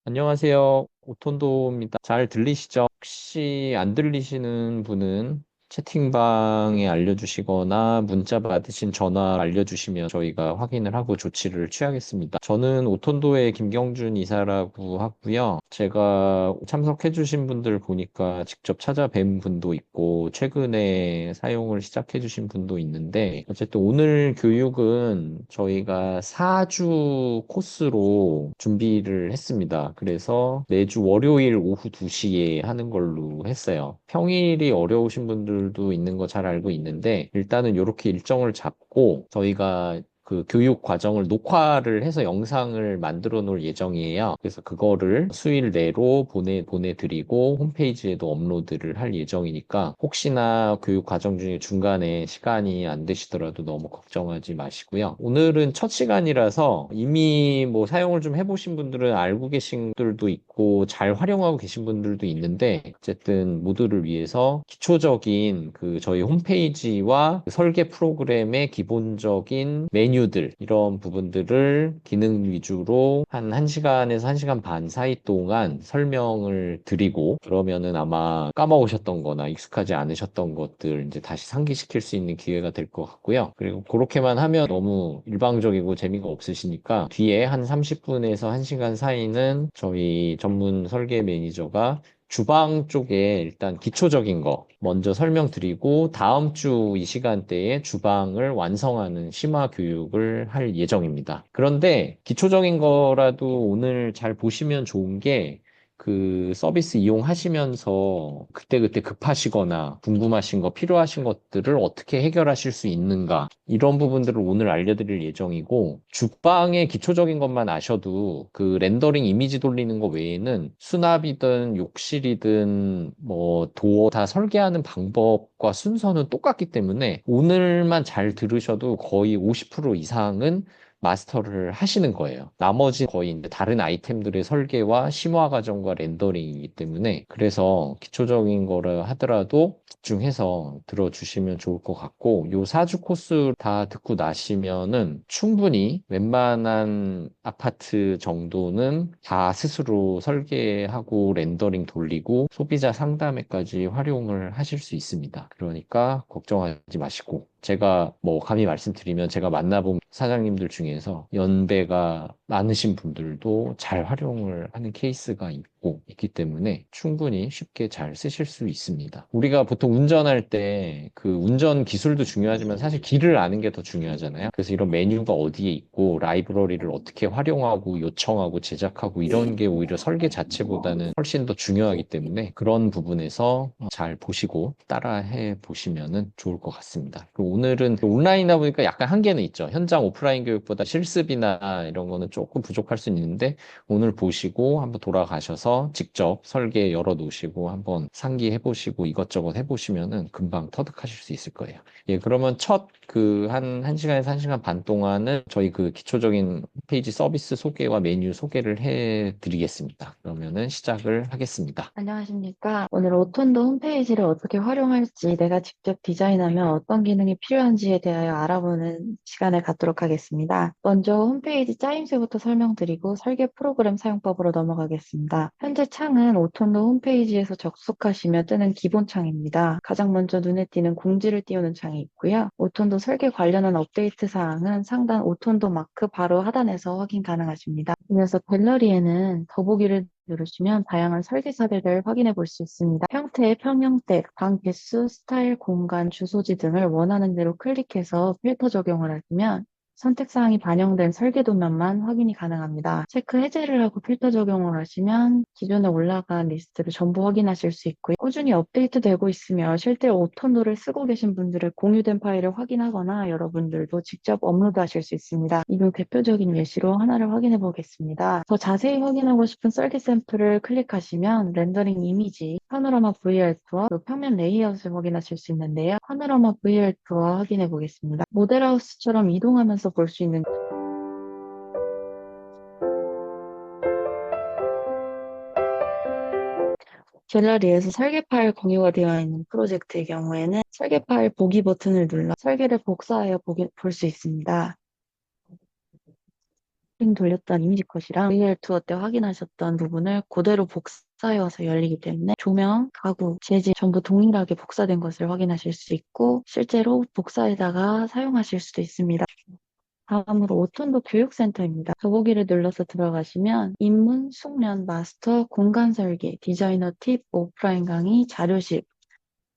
안녕하세요. 오톤도입니다. 잘 들리시죠? 혹시 안 들리시는 분은 채팅방에 알려주시거나 문자 받으신 전화 알려주시면 저희가 확인을 하고 조치를 취하겠습니다. 저는 오톤도의 김경준 이사라고 하고요. 제가 참석해주신 분들 보니까 직접 찾아뵌 분도 있고 최근에 사용을 시작해주신 분도 있는데 어쨌든 오늘 교육은 저희가 4주 코스로 준비를 했습니다. 그래서 매주 월요일 오후 2시에 하는 걸로 했어요. 평일이 어려우신 분들도 있는 거 잘 알고 있는데 일단은 이렇게 일정을 잡고 저희가 그 교육 과정을 녹화를 해서 영상을 만들어 놓을 예정이에요. 그래서 그거를 수일 내로 보내드리고 홈페이지에도 업로드를 할 예정이니까 혹시나 교육 과정 중에 중간에 시간이 안 되시더라도 너무 걱정하지 마시고요. 오늘은 첫 시간이라서 이미 뭐 사용을 좀 해보신 분들은 알고 계신 분들도 있고 잘 활용하고 계신 분들도 있는데 어쨌든 모두를 위해서 기초적인 그 저희 홈페이지와 그 설계 프로그램의 기본적인 메뉴들 이런 부분들을 기능 위주로 한 1시간에서 1시간 반 사이 동안 설명을 드리고 그러면은 아마 까먹으셨던 거나 익숙하지 않으셨던 것들 이제 다시 상기시킬 수 있는 기회가 될 것 같고요. 그리고 그렇게만 하면 너무 일방적이고 재미가 없으시니까 뒤에 한 30분에서 1시간 사이는 저희 전문 설계 매니저가 주방 쪽에 일단 기초적인 거 먼저 설명드리고 다음 주 이 시간대에 주방을 완성하는 심화 교육을 할 예정입니다. 그런데 기초적인 거라도 오늘 잘 보시면 좋은 게 그 서비스 이용하시면서 그때그때 급하시거나 궁금하신 거 필요하신 것들을 어떻게 해결하실 수 있는가 이런 부분들을 오늘 알려드릴 예정이고 주방의 기초적인 것만 아셔도 그 렌더링 이미지 돌리는 거 외에는 수납이든 욕실이든 뭐 도어 다 설계하는 방법과 순서는 똑같기 때문에 오늘만 잘 들으셔도 거의 50% 이상은 마스터를 하시는 거예요. 나머지 거의 이제 다른 아이템들의 설계와 심화 과정과 렌더링이기 때문에 그래서 기초적인 거를 하더라도 집중해서 들어주시면 좋을 것 같고 요 4주 코스 다 듣고 나시면은 충분히 웬만한 아파트 정도는 다 스스로 설계하고 렌더링 돌리고 소비자 상담에까지 활용을 하실 수 있습니다. 그러니까 걱정하지 마시고 제가 뭐 감히 말씀드리면 제가 만나본 사장님들 중에서 연배가 많으신 분들도 잘 활용을 하는 케이스가 있기 때문에 충분히 쉽게 잘 쓰실 수 있습니다. 우리가 보통 운전할 때 그 운전 기술도 중요하지만 사실 길을 아는 게 더 중요하잖아요. 그래서 이런 메뉴가 어디에 있고 라이브러리를 어떻게 활용하고 요청하고 제작하고 이런 게 오히려 설계 자체보다는 훨씬 더 중요하기 때문에 그런 부분에서 잘 보시고 따라해 보시면은 좋을 것 같습니다. 그리고 오늘은 온라인이다 보니까 약간 한계는 있죠. 현장 오프라인 교육보다 실습이나 이런 거는 조금 부족할 수 있는데 오늘 보시고 한번 돌아가셔서 직접 설계 열어 놓으시고 한번 상기해 보시고 이것저것 해 보시면은 금방 터득하실 수 있을 거예요. 예, 그러면 첫 그 한 1시간에서 1시간 반 동안은 저희 그 기초적인 페이지 서비스 소개와 메뉴 소개를 해 드리겠습니다. 그러면은 시작을 하겠습니다. 안녕하십니까. 오늘 오톤도 홈페이지를 어떻게 활용할지 내가 직접 디자인하면 어떤 기능이 필요한지에 대하여 알아보는 시간을 갖도록 하겠습니다. 먼저 홈페이지 짜임새부터 설명드리고 설계 프로그램 사용법으로 넘어가겠습니다. 현재 창은 오톤도 홈페이지에서 접속하시면 뜨는 기본 창입니다. 가장 먼저 눈에 띄는 공지를 띄우는 창이 있고요. 오톤도 설계 관련한 업데이트 사항은 상단 오톤도 마크 바로 하단에서 확인 가능하십니다. 이어서 갤러리에는 더보기를 누르시면 다양한 설계 사례를 확인해 볼 수 있습니다. 형태, 평형대, 방 개수, 스타일, 공간, 주소지 등을 원하는 대로 클릭해서 필터 적용을 하시면 선택 사항이 반영된 설계 도면만 확인이 가능합니다. 체크 해제를 하고 필터 적용을 하시면 기존에 올라간 리스트를 전부 확인하실 수 있고요. 꾸준히 업데이트되고 있으며 실제로 오톤도를 쓰고 계신 분들의 공유된 파일을 확인하거나 여러분들도 직접 업로드하실 수 있습니다. 이중 대표적인 예시로 하나를 확인해 보겠습니다. 더 자세히 확인하고 싶은 설계 샘플을 클릭하시면 렌더링 이미지, 파노라마 VR투어, 또 평면 레이아웃을 확인하실 수 있는데요. 파노라마 VR투어 확인해 보겠습니다. 모델하우스처럼 이동하면서 볼 수 있는 갤러리에서 설계 파일 공유가 되어 있는 프로젝트의 경우에는 설계 파일 보기 버튼을 눌러 설계를 복사하여 볼 수 있습니다. 돌렸던 이미지 컷이랑 VL 투어 때 확인하셨던 부분을 그대로 복사해와서 열리기 때문에 조명, 가구, 재질 전부 동일하게 복사된 것을 확인하실 수 있고 실제로 복사에다가 사용하실 수도 있습니다. 다음으로 오톤도 교육센터입니다. 더보기를 눌러서 들어가시면 입문, 숙련, 마스터, 공간 설계, 디자이너 팁, 오프라인 강의, 자료실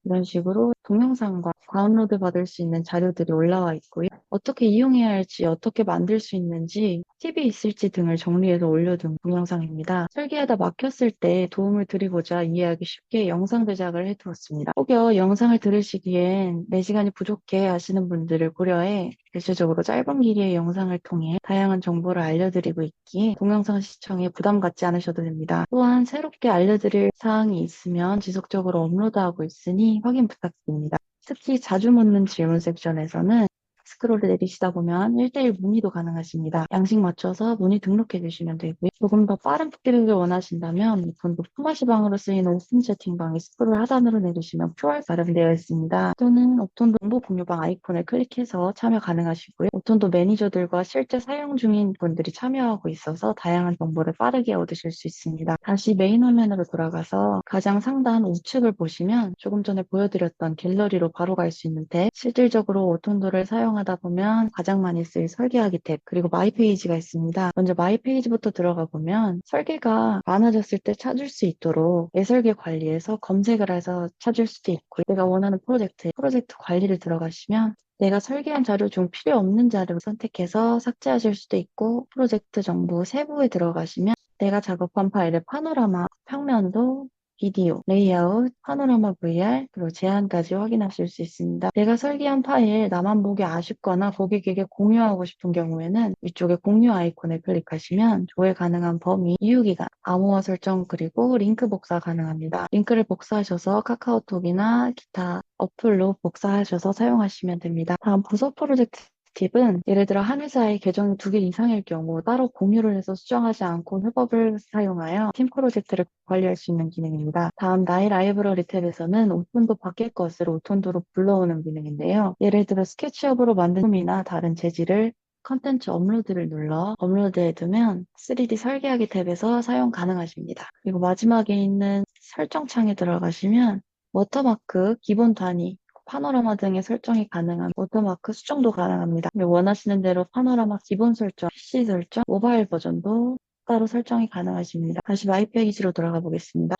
이런 식으로 동영상과 다운로드 받을 수 있는 자료들이 올라와 있고요. 어떻게 이용해야 할지, 어떻게 만들 수 있는지, 팁이 있을지 등을 정리해서 올려둔 동영상입니다. 설계하다 막혔을 때 도움을 드리고자 이해하기 쉽게 영상 제작을 해두었습니다. 혹여 영상을 들으시기엔 내 시간이 부족해 하시는 분들을 고려해 대체적으로 짧은 길이의 영상을 통해 다양한 정보를 알려드리고 있기에 동영상 시청에 부담 갖지 않으셔도 됩니다. 또한 새롭게 알려드릴 사항이 있으면 지속적으로 업로드하고 있으니 확인 부탁드립니다. 특히 자주 묻는 질문 섹션에서는 스크롤을 내리시다 보면 1대1 문의도 가능하십니다. 양식 맞춰서 문의 등록해 주시면 되고요. 조금 더 빠른 피드백을 원하신다면 본도 품앗이방으로 쓰이는 오픈 채팅방의 스크롤 하단으로 내리시면 QR 마련되어 있습니다. 또는 옵톤도 정보 공유방 아이콘을 클릭해서 참여 가능하시고요. 옵톤도 매니저들과 실제 사용 중인 분들이 참여하고 있어서 다양한 정보를 빠르게 얻으실 수 있습니다. 다시 메인 화면으로 돌아가서 가장 상단 우측을 보시면 조금 전에 보여드렸던 갤러리로 바로 갈 수 있는 탭, 실질적으로 오톤도를 사용하다 보면 가장 많이 쓰일 설계하기 탭, 그리고 마이 페이지가 있습니다. 먼저 마이 페이지부터 들어가 보면 설계가 많아졌을 때 찾을 수 있도록 예설계 관리에서 검색을 해서 찾을 수도 있고요. 내가 원하는 프로젝트 관리를 들어가시면 내가 설계한 자료 중 필요 없는 자료를 선택해서 삭제하실 수도 있고 프로젝트 정보 세부에 들어가시면 내가 작업한 파일의 파노라마, 평면도, 비디오, 레이아웃, 파노라마 VR, 그리고 제한까지 확인하실 수 있습니다. 내가 설계한 파일 나만 보기 아쉽거나 고객에게 공유하고 싶은 경우에는 위쪽에 공유 아이콘을 클릭하시면 조회 가능한 범위, 이유기간, 암호화 설정 그리고 링크 복사 가능합니다. 링크를 복사하셔서 카카오톡이나 기타 어플로 복사하셔서 사용하시면 됩니다. 다음 부서 프로젝트 팁은 예를 들어 한 회사의 계정이 2개 이상일 경우 따로 공유를 해서 수정하지 않고 협업을 사용하여 팀 프로젝트를 관리할 수 있는 기능입니다. 다음 나의 라이브러리 탭에서는 오톤도 밖의 것을 오톤도로 불러오는 기능인데요. 예를 들어 스케치업으로 만든 폼이나 다른 재질을 컨텐츠 업로드를 눌러 업로드해두면 3D 설계하기 탭에서 사용 가능하십니다. 그리고 마지막에 있는 설정 창에 들어가시면 워터마크, 기본 단위, 파노라마 등의 설정이 가능한 워터마크 수정도 가능합니다. 원하시는 대로 파노라마 기본 설정, PC 설정, 모바일 버전도 따로 설정이 가능하십니다. 다시 마이 페이지로 돌아가 보겠습니다.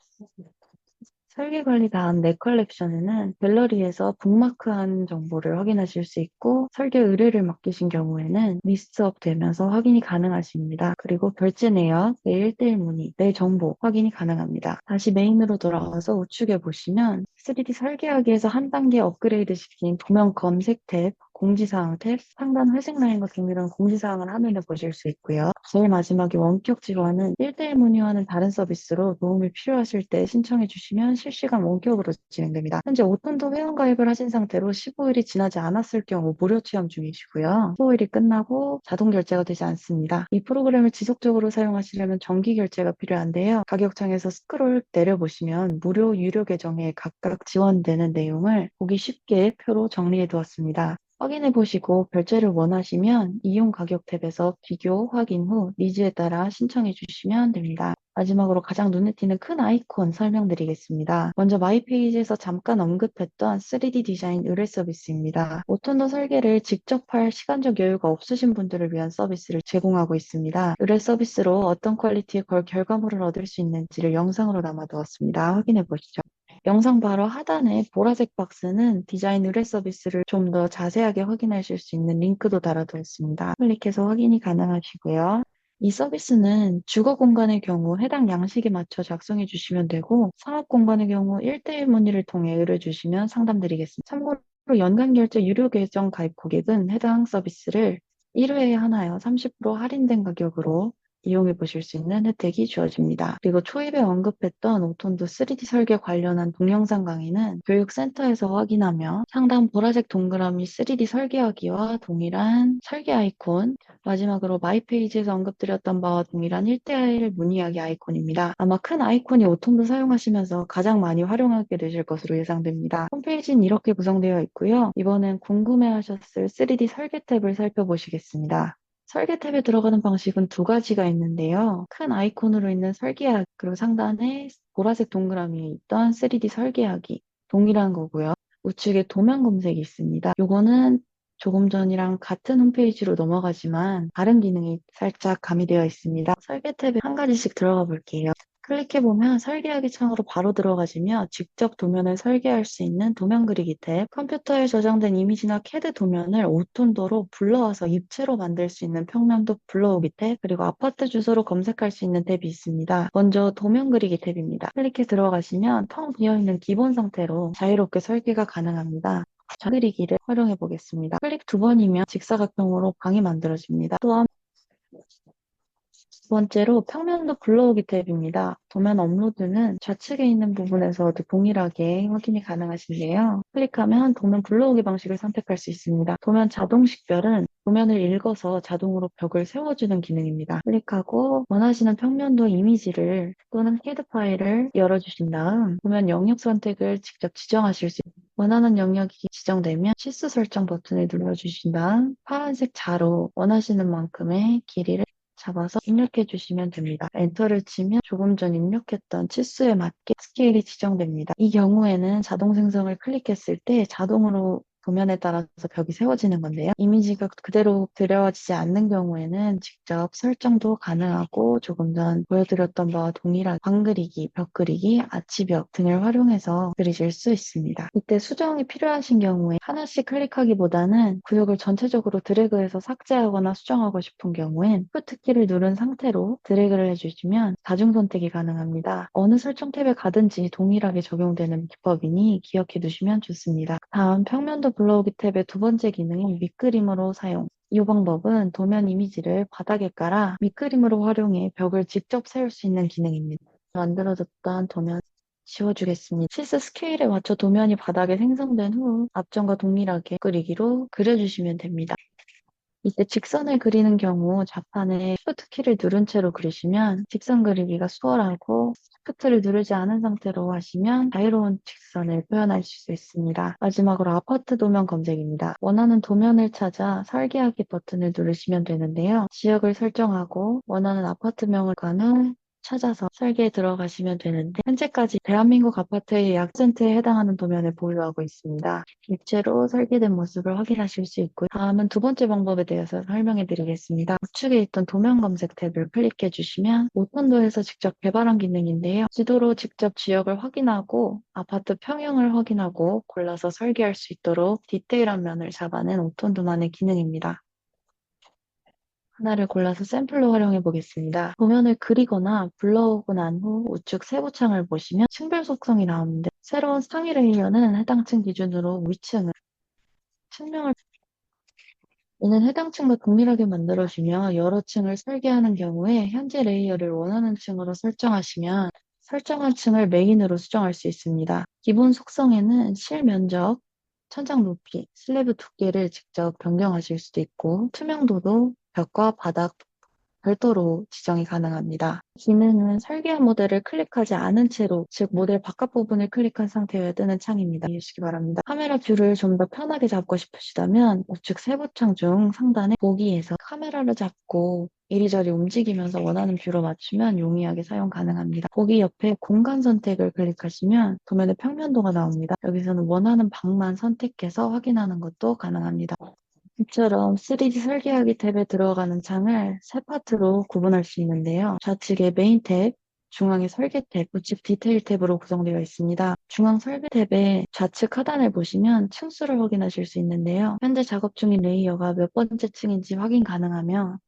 설계 관리 다음 내 컬렉션에는 갤러리에서 북마크한 정보를 확인하실 수 있고 설계 의뢰를 맡기신 경우에는 리스트업 되면서 확인이 가능하십니다. 그리고 결제 내역, 내 1대1 문의, 내 정보 확인이 가능합니다. 다시 메인으로 돌아와서 우측에 보시면 3D 설계하기에서 한 단계 업그레이드 시킨 도면 검색 탭, 공지사항 탭, 상단 회색 라인과 동일한 공지사항을 화면에 보실 수 있고요. 제일 마지막에 원격 지원은 1대1 문의와는 다른 서비스로 도움이 필요하실 때 신청해 주시면 실시간 원격으로 진행됩니다. 현재 오톤도 회원가입을 하신 상태로 15일이 지나지 않았을 경우 무료 체험 중이시고요. 15일이 끝나고 자동 결제가 되지 않습니다. 이 프로그램을 지속적으로 사용하시려면 정기 결제가 필요한데요. 가격창에서 스크롤 내려보시면 무료, 유료 계정에 각각 지원되는 내용을 보기 쉽게 표로 정리해 두었습니다. 확인해 보시고 결제를 원하시면 이용 가격 탭에서 비교 확인 후 니즈에 따라 신청해 주시면 됩니다. 마지막으로 가장 눈에 띄는 큰 아이콘 설명드리겠습니다. 먼저 마이 페이지에서 잠깐 언급했던 3D 디자인 의뢰 서비스입니다. 오톤도 설계를 직접 할 시간적 여유가 없으신 분들을 위한 서비스를 제공하고 있습니다. 의뢰 서비스로 어떤 퀄리티의 결과물을 얻을 수 있는지를 영상으로 남아두었습니다. 확인해 보시죠. 영상 바로 하단에 보라색 박스는 디자인 의뢰 서비스를 좀 더 자세하게 확인하실 수 있는 링크도 달아두었습니다. 클릭해서 확인이 가능하시고요. 이 서비스는 주거 공간의 경우 해당 양식에 맞춰 작성해 주시면 되고 상업 공간의 경우 1대1 문의를 통해 의뢰 주시면 상담드리겠습니다. 참고로 연간 결제 유료 계정 가입 고객은 해당 서비스를 1회에 하나요 30% 할인된 가격으로 이용해 보실 수 있는 혜택이 주어집니다. 그리고 초입에 언급했던 오톤도 3D 설계 관련한 동영상 강의는 교육센터에서 확인하며 상단 보라색 동그라미 3D 설계하기와 동일한 설계 아이콘, 마지막으로 마이 페이지에서 언급드렸던 바와 동일한 1대1 문의하기 아이콘입니다. 아마 큰 아이콘이 오톤도 사용하시면서 가장 많이 활용하게 되실 것으로 예상됩니다. 홈페이지는 이렇게 구성되어 있고요. 이번엔 궁금해하셨을 3D 설계 탭을 살펴보시겠습니다. 설계 탭에 들어가는 방식은 두 가지가 있는데요. 큰 아이콘으로 있는 설계하기, 그리고 상단에 보라색 동그라미에 있던 3D 설계하기, 동일한 거고요. 우측에 도면 검색이 있습니다. 요거는 조금 전이랑 같은 홈페이지로 넘어가지만 다른 기능이 살짝 가미되어 있습니다. 설계 탭에 한 가지씩 들어가 볼게요. 클릭해보면 설계하기 창으로 바로 들어가시며 직접 도면을 설계할 수 있는 도면 그리기 탭, 컴퓨터에 저장된 이미지나 CAD 도면을 오톤도로 불러와서 입체로 만들 수 있는 평면도 불러오기 탭, 그리고 아파트 주소로 검색할 수 있는 탭이 있습니다. 먼저 도면 그리기 탭입니다. 클릭해 들어가시면 텅 비어있는 기본 상태로 자유롭게 설계가 가능합니다. 자, 그리기를 활용해 보겠습니다. 클릭 두 번이면 직사각형으로 방이 만들어집니다. 또한 두 번째로 평면도 불러오기 탭입니다. 도면 업로드는 좌측에 있는 부분에서도 동일하게 확인이 가능하신데요. 클릭하면 도면 불러오기 방식을 선택할 수 있습니다. 도면 자동 식별은 도면을 읽어서 자동으로 벽을 세워주는 기능입니다. 클릭하고 원하시는 평면도 이미지를 또는 CAD 파일을 열어주신 다음 도면 영역 선택을 직접 지정하실 수 있습니다. 원하는 영역이 지정되면 치수 설정 버튼을 눌러주신 다음 파란색 자로 원하시는 만큼의 길이를 잡아서 입력해 주시면 됩니다. 엔터를 치면 조금 전 입력했던 치수에 맞게 스케일이 지정됩니다. 이 경우에는 자동 생성을 클릭했을 때 자동으로 도면에 따라서 벽이 세워지는 건데요. 이미지가 그대로 들여지지 않는 경우에는 직접 설정도 가능하고 조금 전 보여드렸던 바와 동일한 방 그리기, 벽 그리기, 아치벽 등을 활용해서 그리실 수 있습니다. 이때 수정이 필요하신 경우에 하나씩 클릭하기보다는 구역을 전체적으로 드래그해서 삭제하거나 수정하고 싶은 경우엔 Shift 키를 누른 상태로 드래그를 해주시면 다중 선택이 가능합니다. 어느 설정 탭에 가든지 동일하게 적용되는 기법이니 기억해 두시면 좋습니다. 다음 평면도 불러오기 탭의 두 번째 기능인 밑그림으로 사용. 이 방법은 도면 이미지를 바닥에 깔아 밑그림으로 활용해 벽을 직접 세울 수 있는 기능입니다. 만들어졌던 도면 지워주겠습니다. 실수 스케일에 맞춰 도면이 바닥에 생성된 후 앞전과 동일하게 그리기로 그려주시면 됩니다. 이때 직선을 그리는 경우 좌판에 Shift 키를 누른 채로 그리시면 직선 그리기가 수월하고 Shift를 누르지 않은 상태로 하시면 자유로운 직선을 표현할 수 있습니다. 마지막으로 아파트 도면 검색입니다. 원하는 도면을 찾아 설계하기 버튼을 누르시면 되는데요. 지역을 설정하고 원하는 아파트명을 간 후 찾아서 설계에 들어가시면 되는데 현재까지 대한민국 아파트의 약 10%에 해당하는 도면을 보유하고 있습니다. 입체로 설계된 모습을 확인하실 수 있고요. 다음은 두 번째 방법에 대해서 설명해 드리겠습니다. 우측에 있던 도면 검색 탭을 클릭해 주시면 오픈도에서 직접 개발한 기능인데요. 지도로 직접 지역을 확인하고 아파트 평형을 확인하고 골라서 설계할 수 있도록 디테일한 면을 잡아낸 오톤도만의 기능입니다. 하나를 골라서 샘플로 활용해 보겠습니다. 도면을 그리거나 불러오고 난 후 우측 세부 창을 보시면 층별 속성이 나오는데 새로운 상위 레이어는 해당 층 기준으로 위층을 층명을 이는 해당 층과 동일하게 만들어주며 여러 층을 설계하는 경우에 현재 레이어를 원하는 층으로 설정하시면 설정한 층을 메인으로 수정할 수 있습니다. 기본 속성에는 실면적, 천장 높이, 슬래브 두께를 직접 변경하실 수도 있고 투명도도 벽과 바닥 별도로 지정이 가능합니다. 기능은 설계한 모델을 클릭하지 않은 채로, 즉 모델 바깥 부분을 클릭한 상태여야 뜨는 창입니다. 이해해 주시기 바랍니다. 카메라 뷰를 좀 더 편하게 잡고 싶으시다면 우측 세부창 중 상단에 보기에서 카메라를 잡고 이리저리 움직이면서 원하는 뷰로 맞추면 용이하게 사용 가능합니다. 보기 옆에 공간 선택을 클릭하시면 도면의 평면도가 나옵니다. 여기서는 원하는 방만 선택해서 확인하는 것도 가능합니다. 이처럼 3D 설계하기 탭에 들어가는 창을 세 파트로 구분할 수 있는데요. 좌측에 메인 탭, 중앙에 설계 탭, 우측 디테일 탭으로 구성되어 있습니다. 중앙 설계 탭의 좌측 하단을 보시면 층수를 확인하실 수 있는데요. 현재 작업 중인 레이어가 몇 번째 층인지 확인 가능하며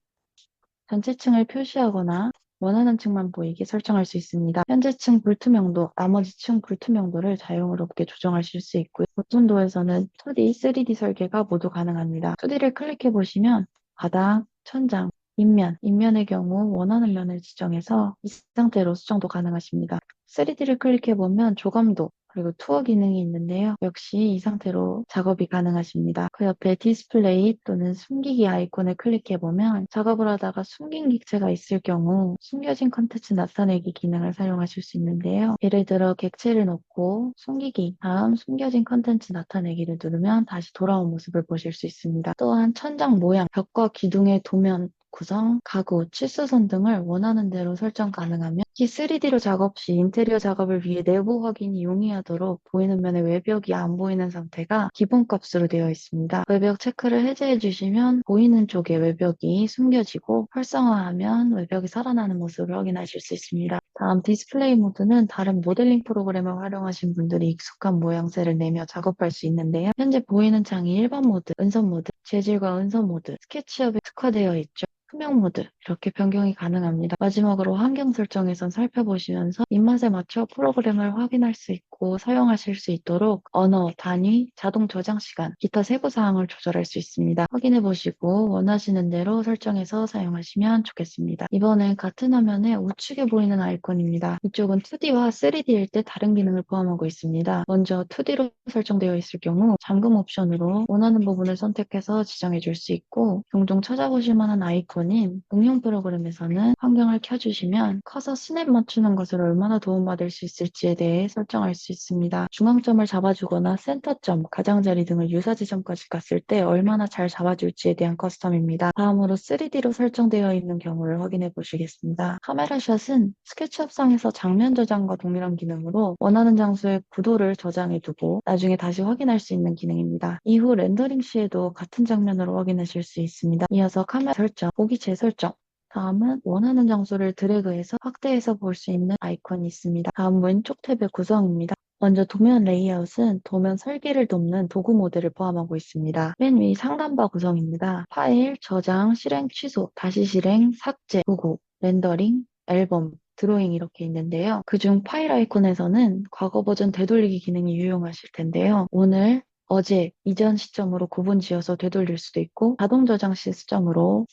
전체 층을 표시하거나 원하는 층만 보이게 설정할 수 있습니다. 현재 층 불투명도, 나머지 층 불투명도를 자유롭게 조정하실 수 있고요. 보통도에서는 2D, 3D 설계가 모두 가능합니다. 2D를 클릭해 보시면 바닥, 천장, 인면의 경우 원하는 면을 지정해서 이 상태로 수정도 가능하십니다. 3D를 클릭해 보면 조감도, 그리고 투어 기능이 있는데요. 역시 이 상태로 작업이 가능하십니다. 그 옆에 디스플레이 또는 숨기기 아이콘을 클릭해보면 작업을 하다가 숨긴 객체가 있을 경우 숨겨진 컨텐츠 나타내기 기능을 사용하실 수 있는데요. 예를 들어 객체를 넣고 숨기기, 다음 숨겨진 컨텐츠 나타내기를 누르면 다시 돌아온 모습을 보실 수 있습니다. 또한 천장 모양, 벽과 기둥의 도면, 구성, 가구, 치수선 등을 원하는 대로 설정 가능하며 특히 3D로 작업 시 인테리어 작업을 위해 내부 확인이 용이하도록 보이는 면의 외벽이 안 보이는 상태가 기본값으로 되어 있습니다. 외벽 체크를 해제해 주시면 보이는 쪽에 외벽이 숨겨지고 활성화하면 외벽이 살아나는 모습을 확인하실 수 있습니다. 다음 디스플레이 모드는 다른 모델링 프로그램을 활용하신 분들이 익숙한 모양새를 내며 작업할 수 있는데요. 현재 보이는 창이 일반 모드, 은선 모드, 재질과 은선 모드, 스케치업에 특화되어 있죠. 투명 모드 이렇게 변경이 가능합니다. 마지막으로 환경 설정에선 살펴보시면서 입맛에 맞춰 프로그램을 확인할 수 있고 사용하실 수 있도록 언어, 단위, 자동 저장 시간, 기타 세부 사항을 조절할 수 있습니다. 확인해 보시고 원하시는 대로 설정해서 사용하시면 좋겠습니다. 이번엔 같은 화면에 우측에 보이는 아이콘입니다. 이쪽은 2D와 3D일 때 다른 기능을 포함하고 있습니다. 먼저 2D로 설정되어 있을 경우 잠금 옵션으로 원하는 부분을 선택해서 지정해 줄 수 있고 종종 찾아보실 만한 아이콘인 응용 프로그램에서는 환경을 켜주시면 커서 스냅 맞추는 것을 얼마나 도움받을 수 있을지에 대해 설정할 수 있습니다. 중앙점을 잡아주거나 센터점, 가장자리 등을 유사 지점까지 갔을 때 얼마나 잘 잡아줄지에 대한 커스텀입니다. 다음으로 3D로 설정되어 있는 경우를 확인해 보시겠습니다. 카메라 샷은 스케치업상에서 장면 저장과 동일한 기능으로 원하는 장소에 구도를 저장해 두고 나중에 다시 확인할 수 있는 기능입니다. 이후 렌더링 시에도 같은 장면으로 확인하실 수 있습니다. 이어서 카메라 설정, 보기 재설정, 다음은 원하는 장소를 드래그해서 확대해서 볼 수 있는 아이콘이 있습니다. 다음 왼쪽 탭의 구성입니다. 먼저 도면 레이아웃은 도면 설계를 돕는 도구 모델을 포함하고 있습니다. 맨 위 상단바 구성입니다. 파일, 저장, 실행, 취소, 다시 실행, 삭제, 보고, 렌더링, 앨범, 드로잉 이렇게 있는데요. 그중 파일 아이콘에서는 과거 버전 되돌리기 기능이 유용하실 텐데요. 오늘, 어제, 이전 시점으로 구분 지어서 되돌릴 수도 있고 자동 저장 시스템으로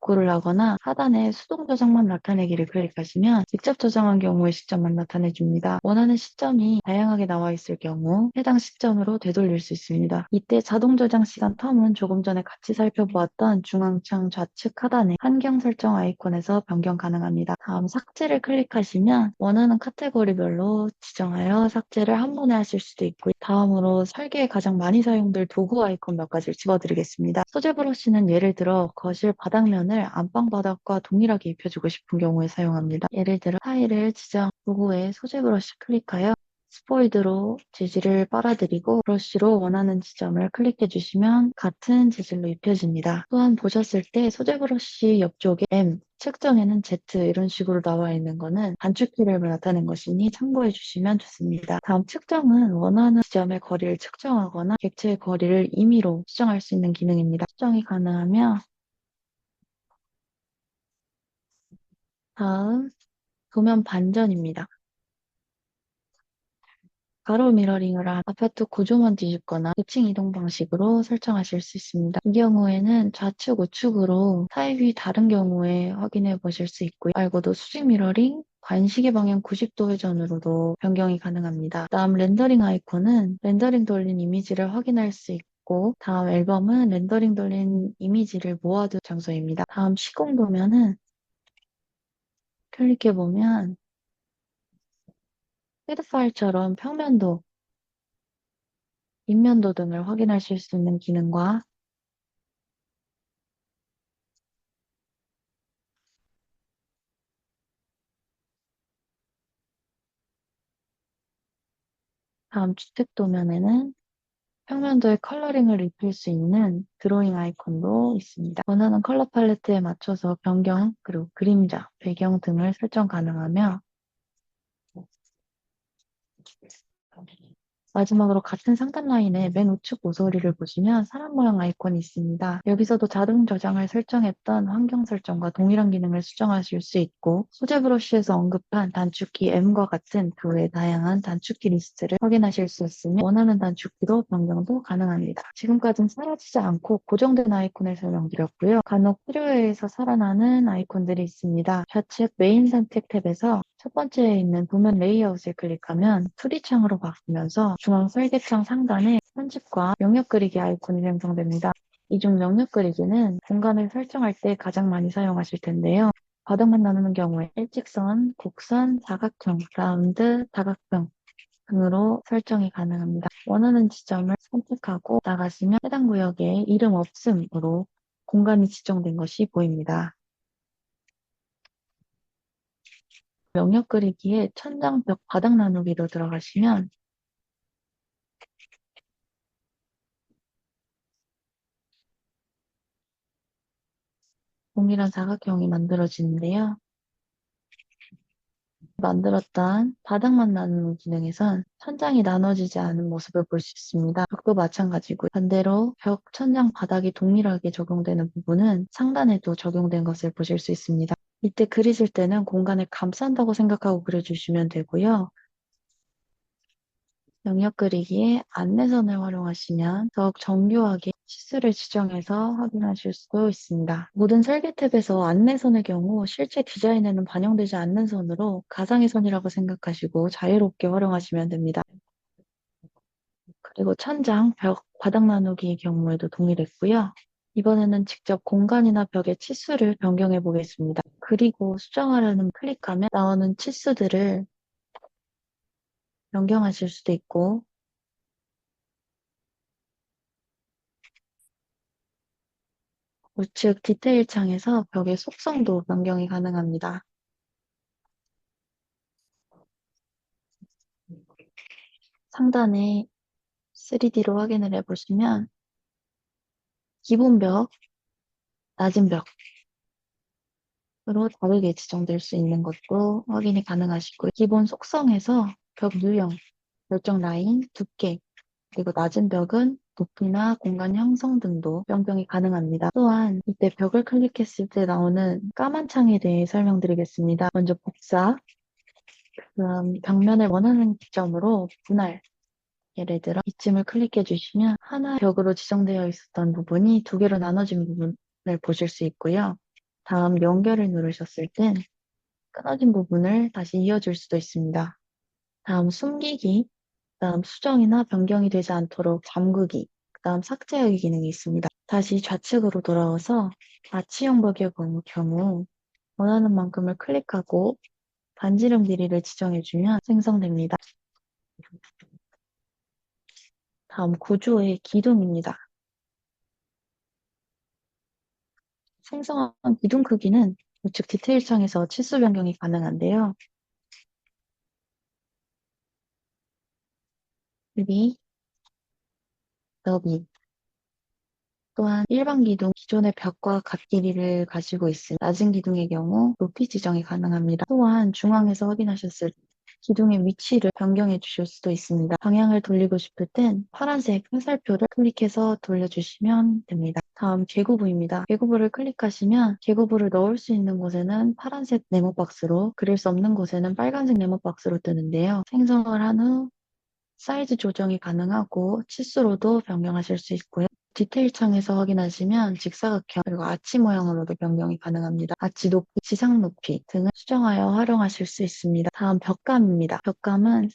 복구를 하거나 하단에 수동 저장만 나타내기를 클릭하시면 직접 저장한 경우의 시점만 나타내줍니다. 원하는 시점이 다양하게 나와 있을 경우 해당 시점으로 되돌릴 수 있습니다. 이때 자동 저장 시간 텀은 조금 전에 같이 살펴보았던 중앙창 좌측 하단의 환경 설정 아이콘에서 변경 가능합니다. 다음 삭제를 클릭하시면 원하는 카테고리별로 지정하여 삭제를 한 번에 하실 수도 있고 다음으로 설계에 가장 많이 사용될 도구 아이콘 몇 가지를 집어드리겠습니다. 소재 브러쉬는 예를 들어 거실 바닥면을 안방 바닥과 동일하게 입혀주고 싶은 경우에 사용합니다. 예를 들어 타일을 지정 도구에 소재 브러쉬 클릭하여 스포이드로 재질을 빨아들이고 브러쉬로 원하는 지점을 클릭해 주시면 같은 재질로 입혀집니다. 또한 보셨을 때 소재 브러쉬 옆쪽에 M, 측정에는 Z 이런 식으로 나와 있는 거는 단축키를 나타낸 것이니 참고해 주시면 좋습니다. 다음 측정은 원하는 지점의 거리를 측정하거나 객체의 거리를 임의로 수정할 수 있는 기능입니다. 수정이 가능하며 다음 도면 반전입니다. 가로 미러링을 한 아파트 구조만 뒤집거나 고층 이동 방식으로 설정하실 수 있습니다. 이 경우에는 좌측, 우측으로 타입이 다른 경우에 확인해 보실 수 있고요. 말고도 수직 미러링, 반시계 방향 90도 회전으로도 변경이 가능합니다. 다음 렌더링 아이콘은 렌더링 돌린 이미지를 확인할 수 있고 다음 앨범은 렌더링 돌린 이미지를 모아둔 장소입니다. 다음 시공 도면은 클릭해보면 헤드 파일처럼 평면도, 인면도 등을 확인하실 수 있는 기능과 다음 주택 도면에는 평면도에 컬러링을 입힐 수 있는 드로잉 아이콘도 있습니다. 원하는 컬러 팔레트에 맞춰서 변경, 그리고 그림자, 배경 등을 설정 가능하며 마지막으로 같은 상단 라인의 맨 우측 모서리를 보시면 사람 모양 아이콘이 있습니다. 여기서도 자동 저장을 설정했던 환경 설정과 동일한 기능을 수정하실 수 있고 소재 브러쉬에서 언급한 단축키 M과 같은 그 외 다양한 단축키 리스트를 확인하실 수 있으며 원하는 단축키로 변경도 가능합니다. 지금까지는 사라지지 않고 고정된 아이콘을 설명드렸고요. 간혹 필요에 의해서 살아나는 아이콘들이 있습니다. 좌측 메인 선택 탭에서 첫 번째에 있는 도면 레이아웃을 클릭하면 2D 창으로 바뀌면서 중앙 설계창 상단에 편집과 영역 그리기 아이콘이 생성됩니다. 이 중 영역 그리기는 공간을 설정할 때 가장 많이 사용하실 텐데요. 바닥만 나누는 경우에 일직선, 곡선, 사각형, 라운드, 다각형 등으로 설정이 가능합니다. 원하는 지점을 선택하고 나가시면 해당 구역에 이름 없음으로 공간이 지정된 것이 보입니다. 영역 그리기에 천장, 벽, 바닥 나누기로 들어가시면 동일한 사각형이 만들어지는데요. 만들었던 바닥만 나누는 기능에선 천장이 나눠지지 않은 모습을 볼 수 있습니다. 벽도 마찬가지고 반대로 벽, 천장, 바닥이 동일하게 적용되는 부분은 상단에도 적용된 것을 보실 수 있습니다. 이때 그리실 때는 공간을 감싼다고 생각하고 그려주시면 되고요. 영역 그리기에 안내선을 활용하시면 더욱 정교하게 치수를 지정해서 확인하실 수도 있습니다. 모든 설계 탭에서 안내선의 경우 실제 디자인에는 반영되지 않는 선으로 가상의 선이라고 생각하시고 자유롭게 활용하시면 됩니다. 그리고 천장, 벽, 바닥 나누기의 경우에도 동일했고요. 이번에는 직접 공간이나 벽의 치수를 변경해 보겠습니다. 그리고 수정하려는 클릭하면 나오는 치수들을 변경하실 수도 있고 우측 디테일 창에서 벽의 속성도 변경이 가능합니다. 상단에 3D로 확인을 해보시면 기본 벽, 낮은 벽으로 다르게 지정될 수 있는 것도 확인이 가능하시고요. 기본 속성에서 벽 유형, 결정 라인, 두께, 그리고 낮은 벽은 높이나 공간 형성 등도 변경이 가능합니다. 또한 이때 벽을 클릭했을 때 나오는 까만 창에 대해 설명드리겠습니다. 먼저 복사, 그다음 벽면을 원하는 지점으로 분할, 예를 들어 이쯤을 클릭해 주시면 하나 벽으로 지정되어 있었던 부분이 두 개로 나눠진 부분을 보실 수 있고요. 다음 연결을 누르셨을 땐 끊어진 부분을 다시 이어줄 수도 있습니다. 다음 숨기기, 다음 수정이나 변경이 되지 않도록 잠그기, 그다음 삭제하기 기능이 있습니다. 다시 좌측으로 돌아와서 아치형 벽의 경우 원하는 만큼을 클릭하고 반지름 길이를 지정해주면 생성됩니다. 다음 구조의 기둥입니다. 생성한 기둥 크기는 우측 디테일 창에서 치수 변경이 가능한데요. 길이, 너비, 또한 일반 기둥, 기존의 벽과 같 길이를 가지고 있음. 낮은 기둥의 경우 높이 지정이 가능합니다. 또한 중앙에서 확인하셨을 때 기둥의 위치를 변경해 주실 수도 있습니다. 방향을 돌리고 싶을 땐 파란색 화살표를 클릭해서 돌려주시면 됩니다. 다음 계구부입니다. 계구부를 클릭하시면 계구부를 넣을 수 있는 곳에는 파란색 네모 박스로, 그릴 수 없는 곳에는 빨간색 네모 박스로 뜨는데요. 생성을 한 후 사이즈 조정이 가능하고 치수로도 변경하실 수 있고요. 디테일 창에서 확인하시면 직사각형 그리고 아치 모양으로도 변경이 가능합니다. 아치 높이, 지상 높이 등을 수정하여 활용하실 수 있습니다. 다음 벽감입니다. 벽감은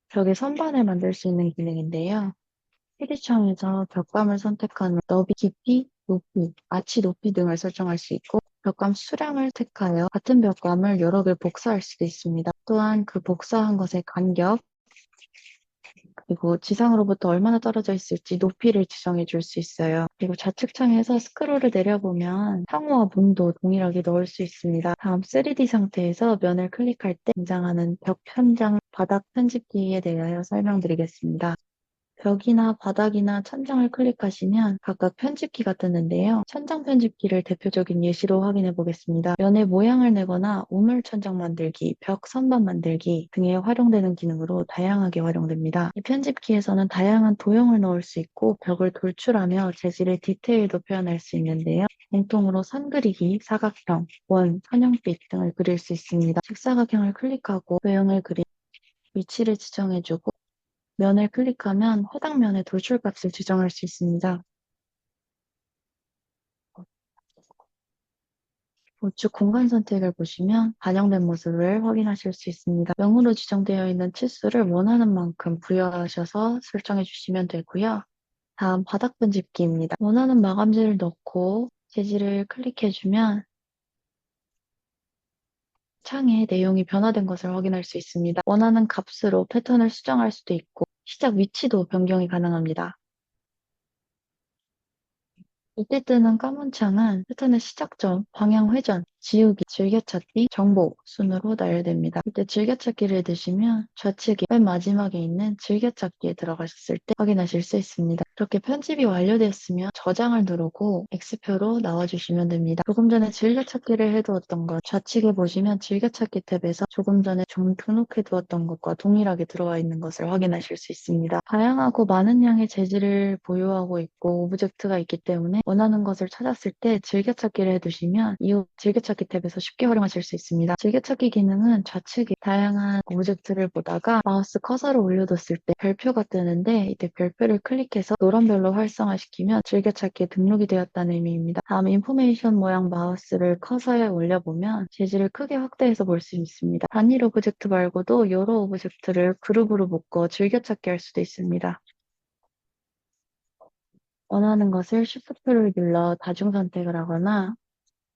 벽에 선반을 만들 수 있는 기능인데요. 3D 창에서 벽감을 선택한 후 너비, 깊이, 높이, 아치 높이 등을 설정할 수 있고 벽감 수량을 택하여 같은 벽감을 여러 개 복사할 수도 있습니다. 또한 그 복사한 것의 간격, 그리고 지상으로부터 얼마나 떨어져 있을지 높이를 지정해 줄 수 있어요. 그리고 좌측 창에서 스크롤을 내려보면 상호와 문도 동일하게 넣을 수 있습니다. 다음 3D 상태에서 면을 클릭할 때 등장하는 벽 편장, 바닥 편집기에 대하여 설명드리겠습니다. 벽이나 바닥이나 천장을 클릭하시면 각각 편집기가 뜨는데요. 천장 편집기를 대표적인 예시로 확인해 보겠습니다. 면의 모양을 내거나 우물 천장 만들기, 벽 선반 만들기 등에 활용되는 기능으로 다양하게 활용됩니다. 이 편집기에서는 다양한 도형을 넣을 수 있고 벽을 돌출하며 재질의 디테일도 표현할 수 있는데요. 공통으로 선 그리기, 사각형, 원, 선형빛 등을 그릴 수 있습니다. 직사각형을 클릭하고 도형을 그리 위치를 지정해주고 면을 클릭하면 해당 면의 돌출값을 지정할 수 있습니다. 우측 공간 선택을 보시면 반영된 모습을 확인하실 수 있습니다. 0으로 지정되어 있는 치수를 원하는 만큼 부여하셔서 설정해 주시면 되고요. 다음 바닥분 집기입니다. 원하는 마감재를 넣고 재질을 클릭해주면 창에 내용이 변화된 것을 확인할 수 있습니다. 원하는 값으로 패턴을 수정할 수도 있고 시작 위치도 변경이 가능합니다. 이때 뜨는 검은 창은 패턴의 시작점, 방향 회전, 지우기, 즐겨찾기, 정보 순으로 나열됩니다. 이때 즐겨찾기를 드시면 좌측에 맨 마지막에 있는 즐겨찾기에 들어가셨을 때 확인하실 수 있습니다. 이렇게 편집이 완료되었으면 저장을 누르고 X표로 나와주시면 됩니다. 조금 전에 즐겨찾기를 해두었던 것 좌측에 보시면 즐겨찾기 탭에서 조금 전에 좀 등록해두었던 것과 동일하게 들어와 있는 것을 확인하실 수 있습니다. 다양하고 많은 양의 재질을 보유하고 있고 오브젝트가 있기 때문에 원하는 것을 찾았을 때 즐겨찾기를 해두시면 이후 즐겨찾기 탭에서 쉽게 활용하실 수 있습니다. 즐겨찾기 기능은 좌측에 다양한 오브젝트를 보다가 마우스 커서를 올려뒀을 때 별표가 뜨는데 이때 별표를 클릭해서 노란별로 활성화시키면 즐겨찾기에 등록이 되었다는 의미입니다. 다음 인포메이션 모양 마우스를 커서에 올려보면 재질을 크게 확대해서 볼 수 있습니다. 단일 오브젝트 말고도 여러 오브젝트를 그룹으로 묶어 즐겨찾기 할 수도 있습니다. 원하는 것을 Shift를 눌러 다중 선택을 하거나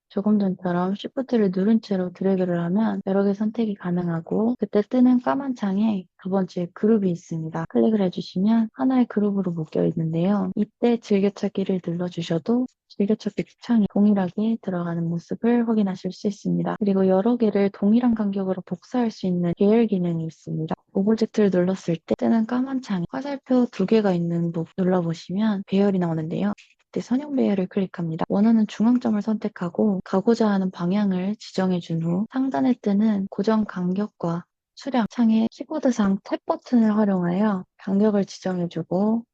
조금 전처럼 Shift를 누른 채로 드래그를 하면 여러 개 선택이 가능하고 그때 뜨는 까만 창에 두 번째 그룹이 있습니다. 클릭을 해주시면 하나의 그룹으로 묶여 있는데요. 이때 즐겨찾기를 눌러주셔도 즐겨찾기 두 창이 동일하게 들어가는 모습을 확인하실 수 있습니다. 그리고 여러 개를 동일한 간격으로 복사할 수 있는 계열 기능이 있습니다. 오브젝트를 눌렀을 때 뜨는 까만 창에 화살표 두 개가 있는 부분 눌러보시면 배열이 나오는데요. 이때 선형 배열을 클릭합니다. 원하는 중앙점을 선택하고 가고자 하는 방향을 지정해 준 후 상단에 뜨는 고정 간격과 수량 창에 키보드상 탭 버튼을 활용하여 간격을 지정해주고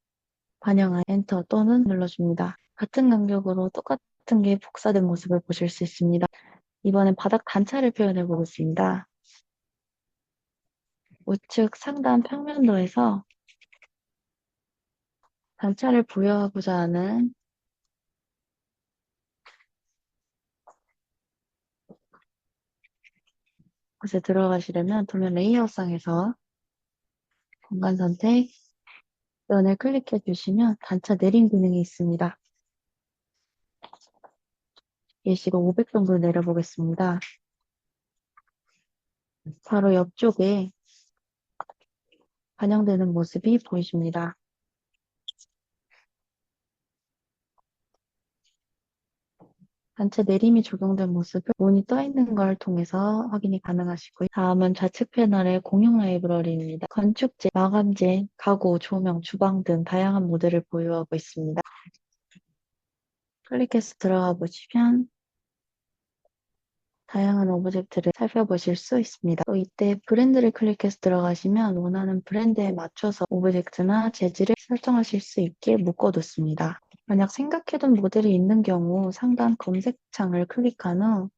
반영한 엔터 또는 눌러줍니다. 같은 간격으로 똑같은 게 복사된 모습을 보실 수 있습니다. 이번엔 바닥 단차를 표현해 보겠습니다. 우측 상단 평면도에서 단차를 부여하고자 하는 곳에 들어가시려면 도면 레이아웃상에서 공간 선택, 면을 클릭해 주시면 단차 내림 기능이 있습니다. 예시로 500 정도 내려보겠습니다. 바로 옆쪽에 반영되는 모습이 보이십니다. 단체 내림이 적용된 모습을 문이 떠 있는 걸 통해서 확인이 가능하시고요. 다음은 좌측 패널의 공용 라이브러리입니다. 건축재, 마감재, 가구, 조명, 주방 등 다양한 모델을 보유하고 있습니다. 클릭해서 들어가 보시면 다양한 오브젝트를 살펴보실 수 있습니다. 또 이때 브랜드를 클릭해서 들어가시면 원하는 브랜드에 맞춰서 오브젝트나 재질을 설정하실 수 있게 묶어뒀습니다. 만약 생각해둔 모델이 있는 경우 상단 검색창을 클릭한 후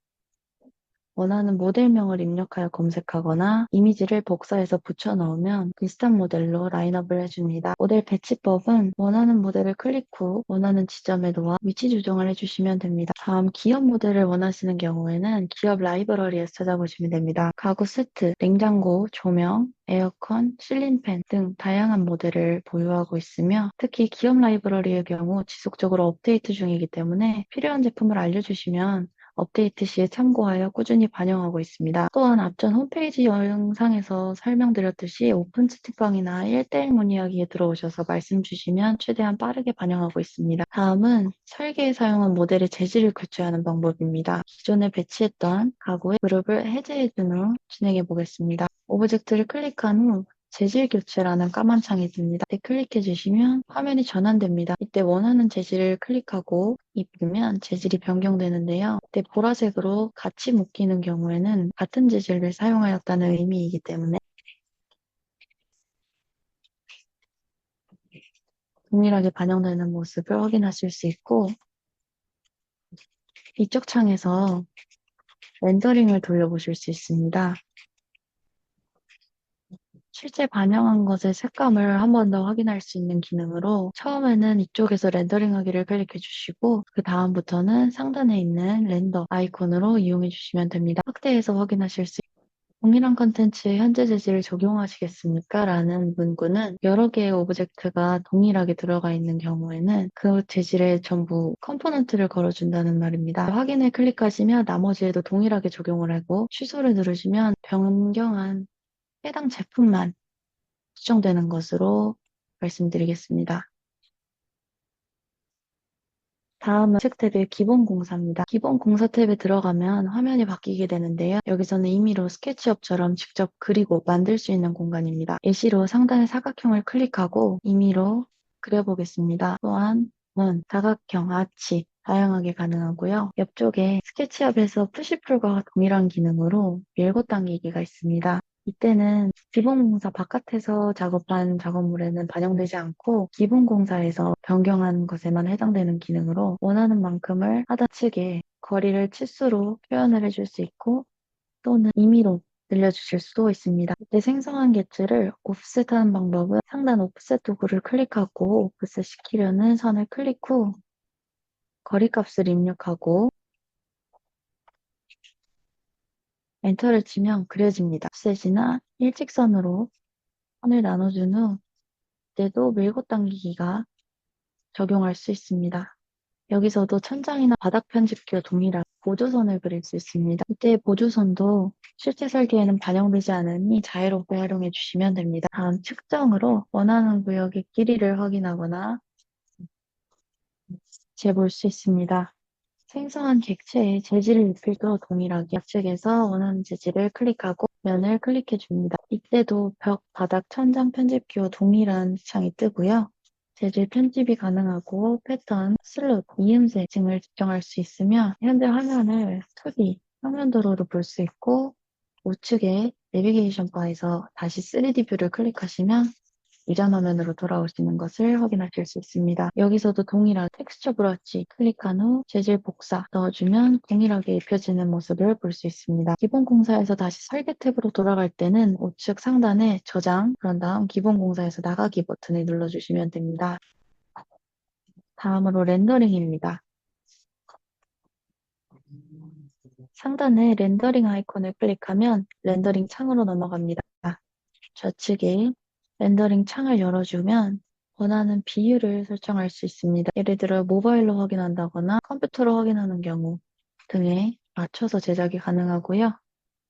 원하는 모델명을 입력하여 검색하거나 이미지를 복사해서 붙여 넣으면 비슷한 모델로 라인업을 해줍니다. 모델 배치법은 원하는 모델을 클릭 후 원하는 지점에 놓아 위치 조정을 해주시면 됩니다. 다음 기업 모델을 원하시는 경우에는 기업 라이브러리에서 찾아보시면 됩니다. 가구 세트, 냉장고, 조명, 에어컨, 실린팬 등 다양한 모델을 보유하고 있으며 특히 기업 라이브러리의 경우 지속적으로 업데이트 중이기 때문에 필요한 제품을 알려주시면 업데이트 시에 참고하여 꾸준히 반영하고 있습니다. 또한 앞전 홈페이지 영상에서 설명드렸듯이 오픈 채팅방이나 1대1 문의하기에 들어오셔서 말씀 주시면 최대한 빠르게 반영하고 있습니다. 다음은 설계에 사용한 모델의 재질을 교체하는 방법입니다. 기존에 배치했던 가구의 그룹을 해제해준 후 진행해 보겠습니다. 오브젝트를 클릭한 후 재질 교체라는 까만 창이 뜹니다. 이때 클릭해 주시면 화면이 전환됩니다. 이때 원하는 재질을 클릭하고 입으면 재질이 변경되는데요. 이때 보라색으로 같이 묶이는 경우에는 같은 재질을 사용하였다는 의미이기 때문에 동일하게 반영되는 모습을 확인하실 수 있고 이쪽 창에서 렌더링을 돌려보실 수 있습니다. 실제 반영한 것의 색감을 한 번 더 확인할 수 있는 기능으로 처음에는 이쪽에서 렌더링하기를 클릭해 주시고 그 다음부터는 상단에 있는 렌더 아이콘으로 이용해 주시면 됩니다. 확대해서 확인하실 수 동일한 컨텐츠에 현재 재질을 적용하시겠습니까? 라는 문구는 여러 개의 오브젝트가 동일하게 들어가 있는 경우에는 그 재질에 전부 컴포넌트를 걸어준다는 말입니다. 확인을 클릭하시면 나머지에도 동일하게 적용을 하고 취소를 누르시면 변경한 해당 제품만 수정되는 것으로 말씀드리겠습니다. 다음은 책 탭의 기본 공사입니다. 기본 공사 탭에 들어가면 화면이 바뀌게 되는데요. 여기서는 임의로 스케치업처럼 직접 그리고 만들 수 있는 공간입니다. 예시로 상단의 사각형을 클릭하고 임의로 그려보겠습니다. 또한 다각형, 아치 다양하게 가능하고요. 옆쪽에 스케치업에서 푸시풀과 동일한 기능으로 밀고 당기기가 있습니다. 이때는 기본 공사 바깥에서 작업한 작업물에는 반영되지 않고 기본 공사에서 변경한 것에만 해당되는 기능으로 원하는 만큼을 하단 측에 거리를 치수로 표현을 해줄 수 있고 또는 임의로 늘려주실 수도 있습니다. 이때 생성한 객체를 옵셋하는 방법은 상단 옵셋 도구를 클릭하고 옵셋 시키려는 선을 클릭 후 거리값을 입력하고 엔터를 치면 그려집니다. 옵셋이나 일직선으로 선을 나눠준 후 이때도 밀고 당기기가 적용할 수 있습니다. 여기서도 천장이나 바닥 편집기와 동일한 보조선을 그릴 수 있습니다. 이때 보조선도 실제 설계에는 반영되지 않으니 자유롭게 활용해 주시면 됩니다. 다음 측정으로 원하는 구역의 길이를 확인하거나 재볼 수 있습니다. 생성한 객체의 재질을 입힐도 동일하게 좌측에서 원하는 재질을 클릭하고 면을 클릭해 줍니다. 이때도 벽, 바닥, 천장 편집기와 동일한 창이 뜨고요. 재질 편집이 가능하고 패턴, 슬롯, 이음새 등을 지정할 수 있으며 현재 화면을 2D 평면도로도 볼 수 있고 우측에 내비게이션 바에서 다시 3D 뷰를 클릭하시면 이전 화면으로 돌아오시는 것을 확인하실 수 있습니다. 여기서도 동일한 텍스처 브러쉬 클릭한 후 재질 복사 넣어주면 동일하게 입혀지는 모습을 볼 수 있습니다. 기본 공사에서 다시 설계 탭으로 돌아갈 때는 우측 상단에 저장, 그런 다음 기본 공사에서 나가기 버튼을 눌러주시면 됩니다. 다음으로 렌더링입니다. 상단에 렌더링 아이콘을 클릭하면 렌더링 창으로 넘어갑니다. 좌측에 렌더링 창을 열어주면 원하는 비율을 설정할 수 있습니다. 예를 들어 모바일로 확인한다거나 컴퓨터로 확인하는 경우 등에 맞춰서 제작이 가능하고요.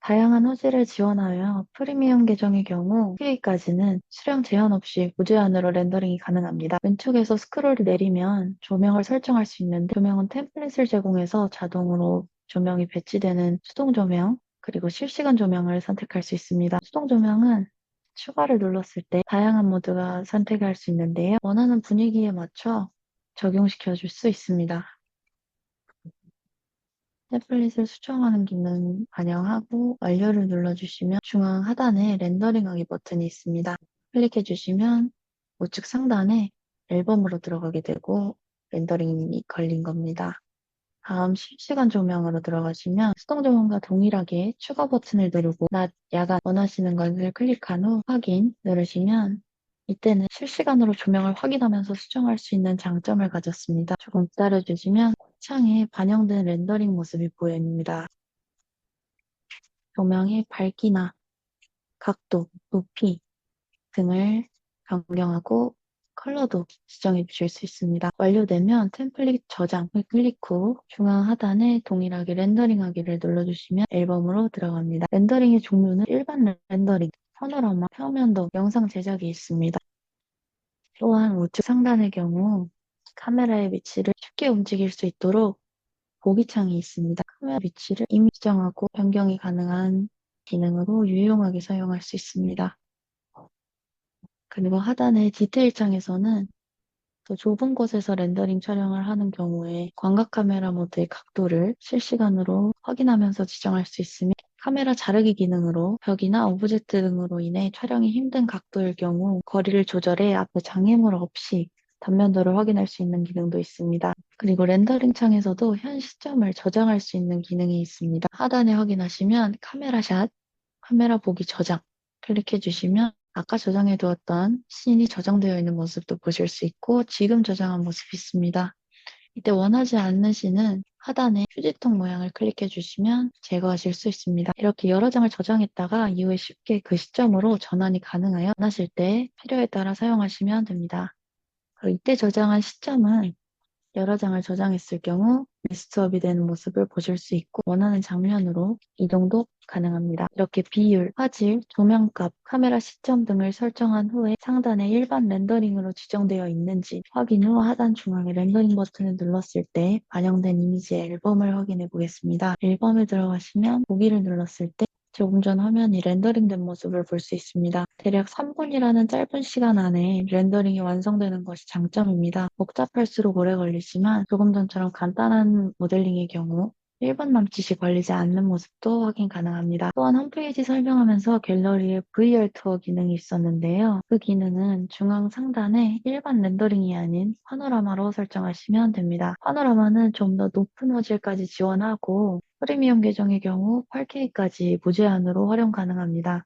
다양한 호지를 지원하여 프리미엄 계정의 경우 10회까지는 수량 제한 없이 무제한으로 렌더링이 가능합니다. 왼쪽에서 스크롤을 내리면 조명을 설정할 수 있는데 조명은 템플릿을 제공해서 자동으로 조명이 배치되는 수동 조명 그리고 실시간 조명을 선택할 수 있습니다. 수동 조명은 추가를 눌렀을 때 다양한 모드가 선택할 수 있는데요. 원하는 분위기에 맞춰 적용시켜 줄 수 있습니다. 템플릿을 수정하는 기능 반영하고 완료를 눌러주시면 중앙 하단에 렌더링하기 버튼이 있습니다. 클릭해 주시면 우측 상단에 앨범으로 들어가게 되고 렌더링이 걸린 겁니다. 다음 실시간 조명으로 들어가시면 수동 조명과 동일하게 추가 버튼을 누르고 낮, 야간 원하시는 것을 클릭한 후 확인 누르시면 이때는 실시간으로 조명을 확인하면서 수정할 수 있는 장점을 가졌습니다. 조금 기다려주시면 창에 반영된 렌더링 모습이 보입니다. 조명의 밝기나 각도, 높이 등을 변경하고 컬러도 지정해 주실 수 있습니다. 완료되면 템플릿 저장을 클릭 후 중앙 하단에 동일하게 렌더링하기를 눌러주시면 앨범으로 들어갑니다. 렌더링의 종류는 일반 렌더링, 파노라마, 평면도, 영상 제작이 있습니다. 또한 우측 상단의 경우 카메라의 위치를 쉽게 움직일 수 있도록 보기창이 있습니다. 카메라 위치를 이미 지정하고 변경이 가능한 기능으로 유용하게 사용할 수 있습니다. 그리고 하단의 디테일 창에서는 더 좁은 곳에서 렌더링 촬영을 하는 경우에 광각 카메라 모드의 각도를 실시간으로 확인하면서 지정할 수 있으며 카메라 자르기 기능으로 벽이나 오브젝트 등으로 인해 촬영이 힘든 각도일 경우 거리를 조절해 앞에 장애물 없이 단면도를 확인할 수 있는 기능도 있습니다. 그리고 렌더링 창에서도 현 시점을 저장할 수 있는 기능이 있습니다. 하단에 확인하시면 카메라 샷, 카메라 보기 저장 클릭해 주시면 아까 저장해 두었던 씬이 저장되어 있는 모습도 보실 수 있고 지금 저장한 모습이 있습니다. 이때 원하지 않는 씬은 하단에 휴지통 모양을 클릭해 주시면 제거하실 수 있습니다. 이렇게 여러 장을 저장했다가 이후에 쉽게 그 시점으로 전환이 가능하여 원하실 때 필요에 따라 사용하시면 됩니다. 그리고 이때 저장한 시점은 여러 장을 저장했을 경우 리스트업이 되는 모습을 보실 수 있고 원하는 장면으로 이동도 가능합니다. 이렇게 비율, 화질, 조명값, 카메라 시점 등을 설정한 후에 상단에 일반 렌더링으로 지정되어 있는지 확인 후 하단 중앙에 렌더링 버튼을 눌렀을 때 반영된 이미지의 앨범을 확인해 보겠습니다. 앨범에 들어가시면 보기를 눌렀을 때 조금 전 화면이 렌더링된 모습을 볼 수 있습니다. 대략 3분이라는 짧은 시간 안에 렌더링이 완성되는 것이 장점입니다. 복잡할수록 오래 걸리지만 조금 전처럼 간단한 모델링의 경우 1분 남짓이 걸리지 않는 모습도 확인 가능합니다. 또한 홈페이지 설명하면서 갤러리에 VR 투어 기능이 있었는데요. 그 기능은 중앙 상단에 일반 렌더링이 아닌 파노라마로 설정하시면 됩니다. 파노라마는 좀 더 높은 화질까지 지원하고 프리미엄 계정의 경우 8K까지 무제한으로 활용 가능합니다.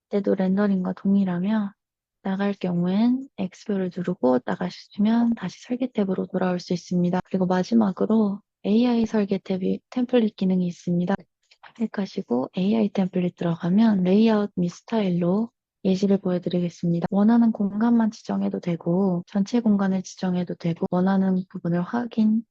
때도 렌더링과 동일하며 나갈 경우엔 X표를 누르고 나가시면 다시 설계 탭으로 돌아올 수 있습니다. 그리고 마지막으로 AI 설계 탭이 템플릿 기능이 있습니다. 클릭하시고 AI 템플릿 들어가면 레이아웃 및 스타일로 예시를 보여드리겠습니다. 원하는 공간만 지정해도 되고 전체 공간을 지정해도 되고 원하는 부분을 확인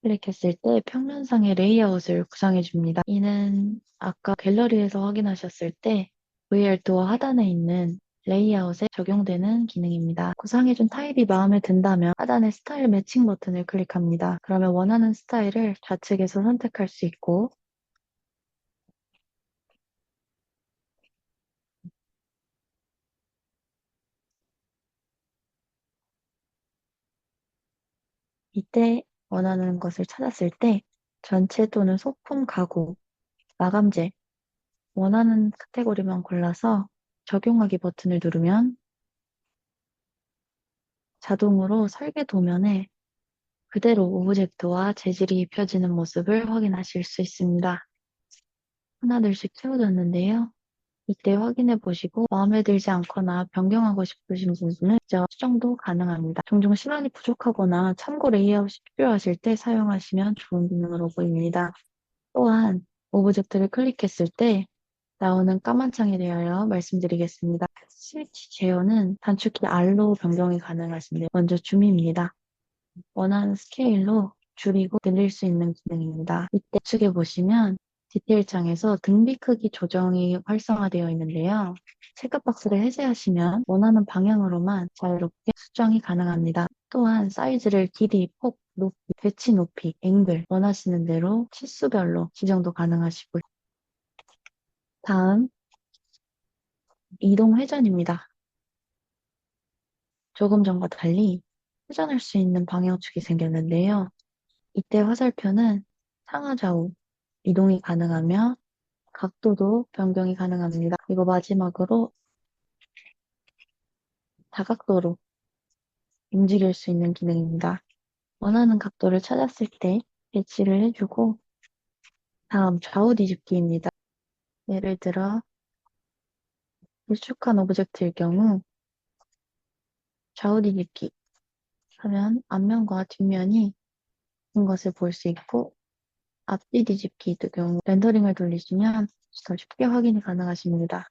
클릭했을 때 평면상의 레이아웃을 구성해 줍니다. 이는 아까 갤러리에서 확인하셨을 때 VR 도어 하단에 있는 레이아웃에 적용되는 기능입니다. 구성해준 타입이 마음에 든다면 하단의 스타일 매칭 버튼을 클릭합니다. 그러면 원하는 스타일을 좌측에서 선택할 수 있고 이때 원하는 것을 찾았을 때 전체 또는 소품 가구, 마감재 원하는 카테고리만 골라서 적용하기 버튼을 누르면 자동으로 설계 도면에 그대로 오브젝트와 재질이 입혀지는 모습을 확인하실 수 있습니다. 하나둘씩 채워졌는데요. 이때 확인해 보시고 마음에 들지 않거나 변경하고 싶으신 부분은 직접 수정도 가능합니다. 종종 시간이 부족하거나 참고 레이아웃이 필요하실 때 사용하시면 좋은 기능으로 보입니다. 또한 오브젝트를 클릭했을 때 나오는 까만 창에 대하여 말씀드리겠습니다. 스위치 제어는 단축키 R로 변경이 가능하신데 먼저 줌입니다. 원하는 스케일로 줄이고 늘릴 수 있는 기능입니다. 이때 우측에 보시면 디테일 창에서 등비 크기 조정이 활성화되어 있는데요. 체크박스를 해제하시면 원하는 방향으로만 자유롭게 수정이 가능합니다. 또한 사이즈를 길이, 폭, 높이, 배치 높이, 앵글 원하시는 대로 치수별로 지정도 가능하시고요. 다음 이동 회전입니다. 조금 전과 달리 회전할 수 있는 방향축이 생겼는데요. 이때 화살표는 상하좌우 이동이 가능하며 각도도 변경이 가능합니다. 그리고 마지막으로 다각도로 움직일 수 있는 기능입니다. 원하는 각도를 찾았을 때 배치를 해주고 다음 좌우 뒤집기입니다. 예를 들어 길쭉한 오브젝트일 경우 좌우 뒤집기 하면 앞면과 뒷면이 같은 것을 볼 수 있고 앞뒤 뒤집기의 경우 렌더링을 돌리시면 더 쉽게 확인이 가능하십니다.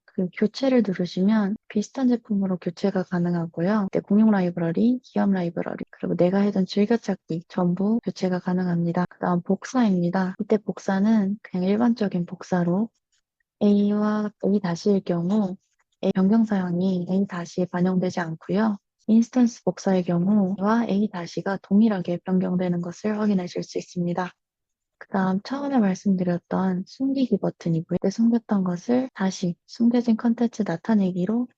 그 교체를 누르시면 비슷한 제품으로 교체가 가능하고요. 이때 공용 라이브러리, 기업 라이브러리, 그리고 내가 해둔 즐겨찾기 전부 교체가 가능합니다. 그 다음 복사입니다. 이때 복사는 그냥 일반적인 복사로 A와 A-일 경우 A 변경 사항이 A-에 반영되지 않고요. 인스턴스 복사의 경우와 A-가 동일하게 변경되는 것을 확인하실 수 있습니다. 그 다음 처음에 말씀드렸던 숨기기 버튼이고요. 그때 숨겼던 것을 다시 숨겨진 컨텐츠 나타내기로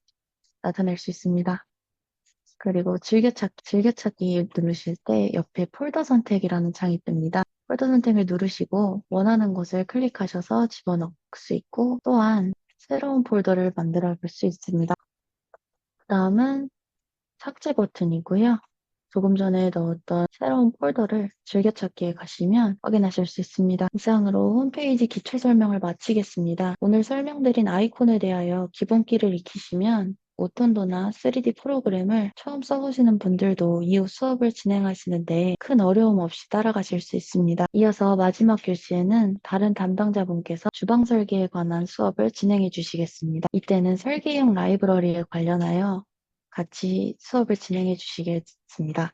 나타낼 수 있습니다. 그리고 즐겨찾기 누르실 때 옆에 폴더 선택이라는 창이 뜹니다. 폴더 선택을 누르시고 원하는 곳을 클릭하셔서 집어넣을 수 있고 또한 새로운 폴더를 만들어 볼 수 있습니다. 그 다음은 삭제 버튼이고요. 조금 전에 넣었던 새로운 폴더를 즐겨찾기에 가시면 확인하실 수 있습니다. 이상으로 홈페이지 기초 설명을 마치겠습니다. 오늘 설명드린 아이콘에 대하여 기본기를 익히시면 오톤도나 3D 프로그램을 처음 써보시는 분들도 이후 수업을 진행하시는데 큰 어려움 없이 따라가실 수 있습니다. 이어서 마지막 교시에는 다른 담당자분께서 주방 설계에 관한 수업을 진행해 주시겠습니다. 이때는 설계형 라이브러리에 관련하여 같이 수업을 진행해 주시겠습니다.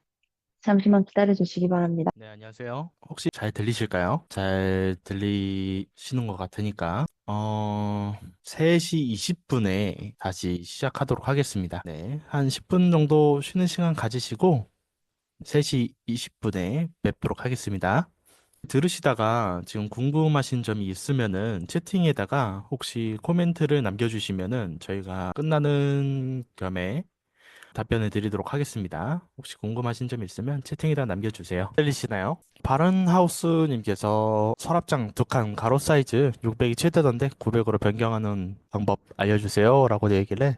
잠시만 기다려 주시기 바랍니다. 네, 안녕하세요. 혹시 잘 들리실까요? 잘 들리시는 것 같으니까, 3시 20분에 다시 시작하도록 하겠습니다. 네, 한 10분 정도 쉬는 시간 가지시고, 3시 20분에 뵙도록 하겠습니다. 들으시다가 지금 궁금하신 점이 있으면은 채팅에다가 혹시 코멘트를 남겨주시면은 저희가 끝나는 겸에 답변을 드리도록 하겠습니다. 혹시 궁금하신 점 있으면 채팅에다 남겨주세요. 들리시나요? 바른하우스님께서 서랍장 2칸 가로 사이즈 600이 최대던데 900으로 변경하는 방법 알려주세요 라고 얘기를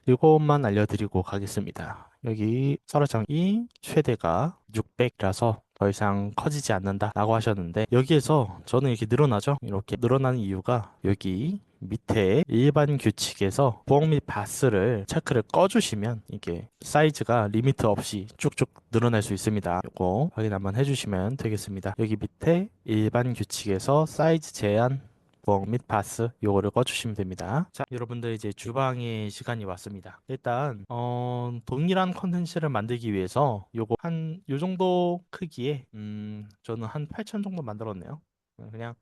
이것만 알려드리고 가겠습니다. 여기 서랍장이 최대가 600이라서 더 이상 커지지 않는다라고 하셨는데 여기에서 저는 이렇게 늘어나죠? 이렇게 늘어나는 이유가 여기 밑에 일반 규칙에서 부엌 및 바스를 체크를 꺼주시면 이게 사이즈가 리미트 없이 쭉쭉 늘어날 수 있습니다. 이거 확인 한번 해주시면 되겠습니다. 여기 밑에 일반 규칙에서 사이즈 제한 부엌 및 바스 요거를 꺼주시면 됩니다. 자, 여러분들 이제 주방의 시간이 왔습니다. 일단 동일한 컨텐츠를 만들기 위해서 요거 한 요 정도 크기에 저는 한 8천 정도 만들었네요. 그냥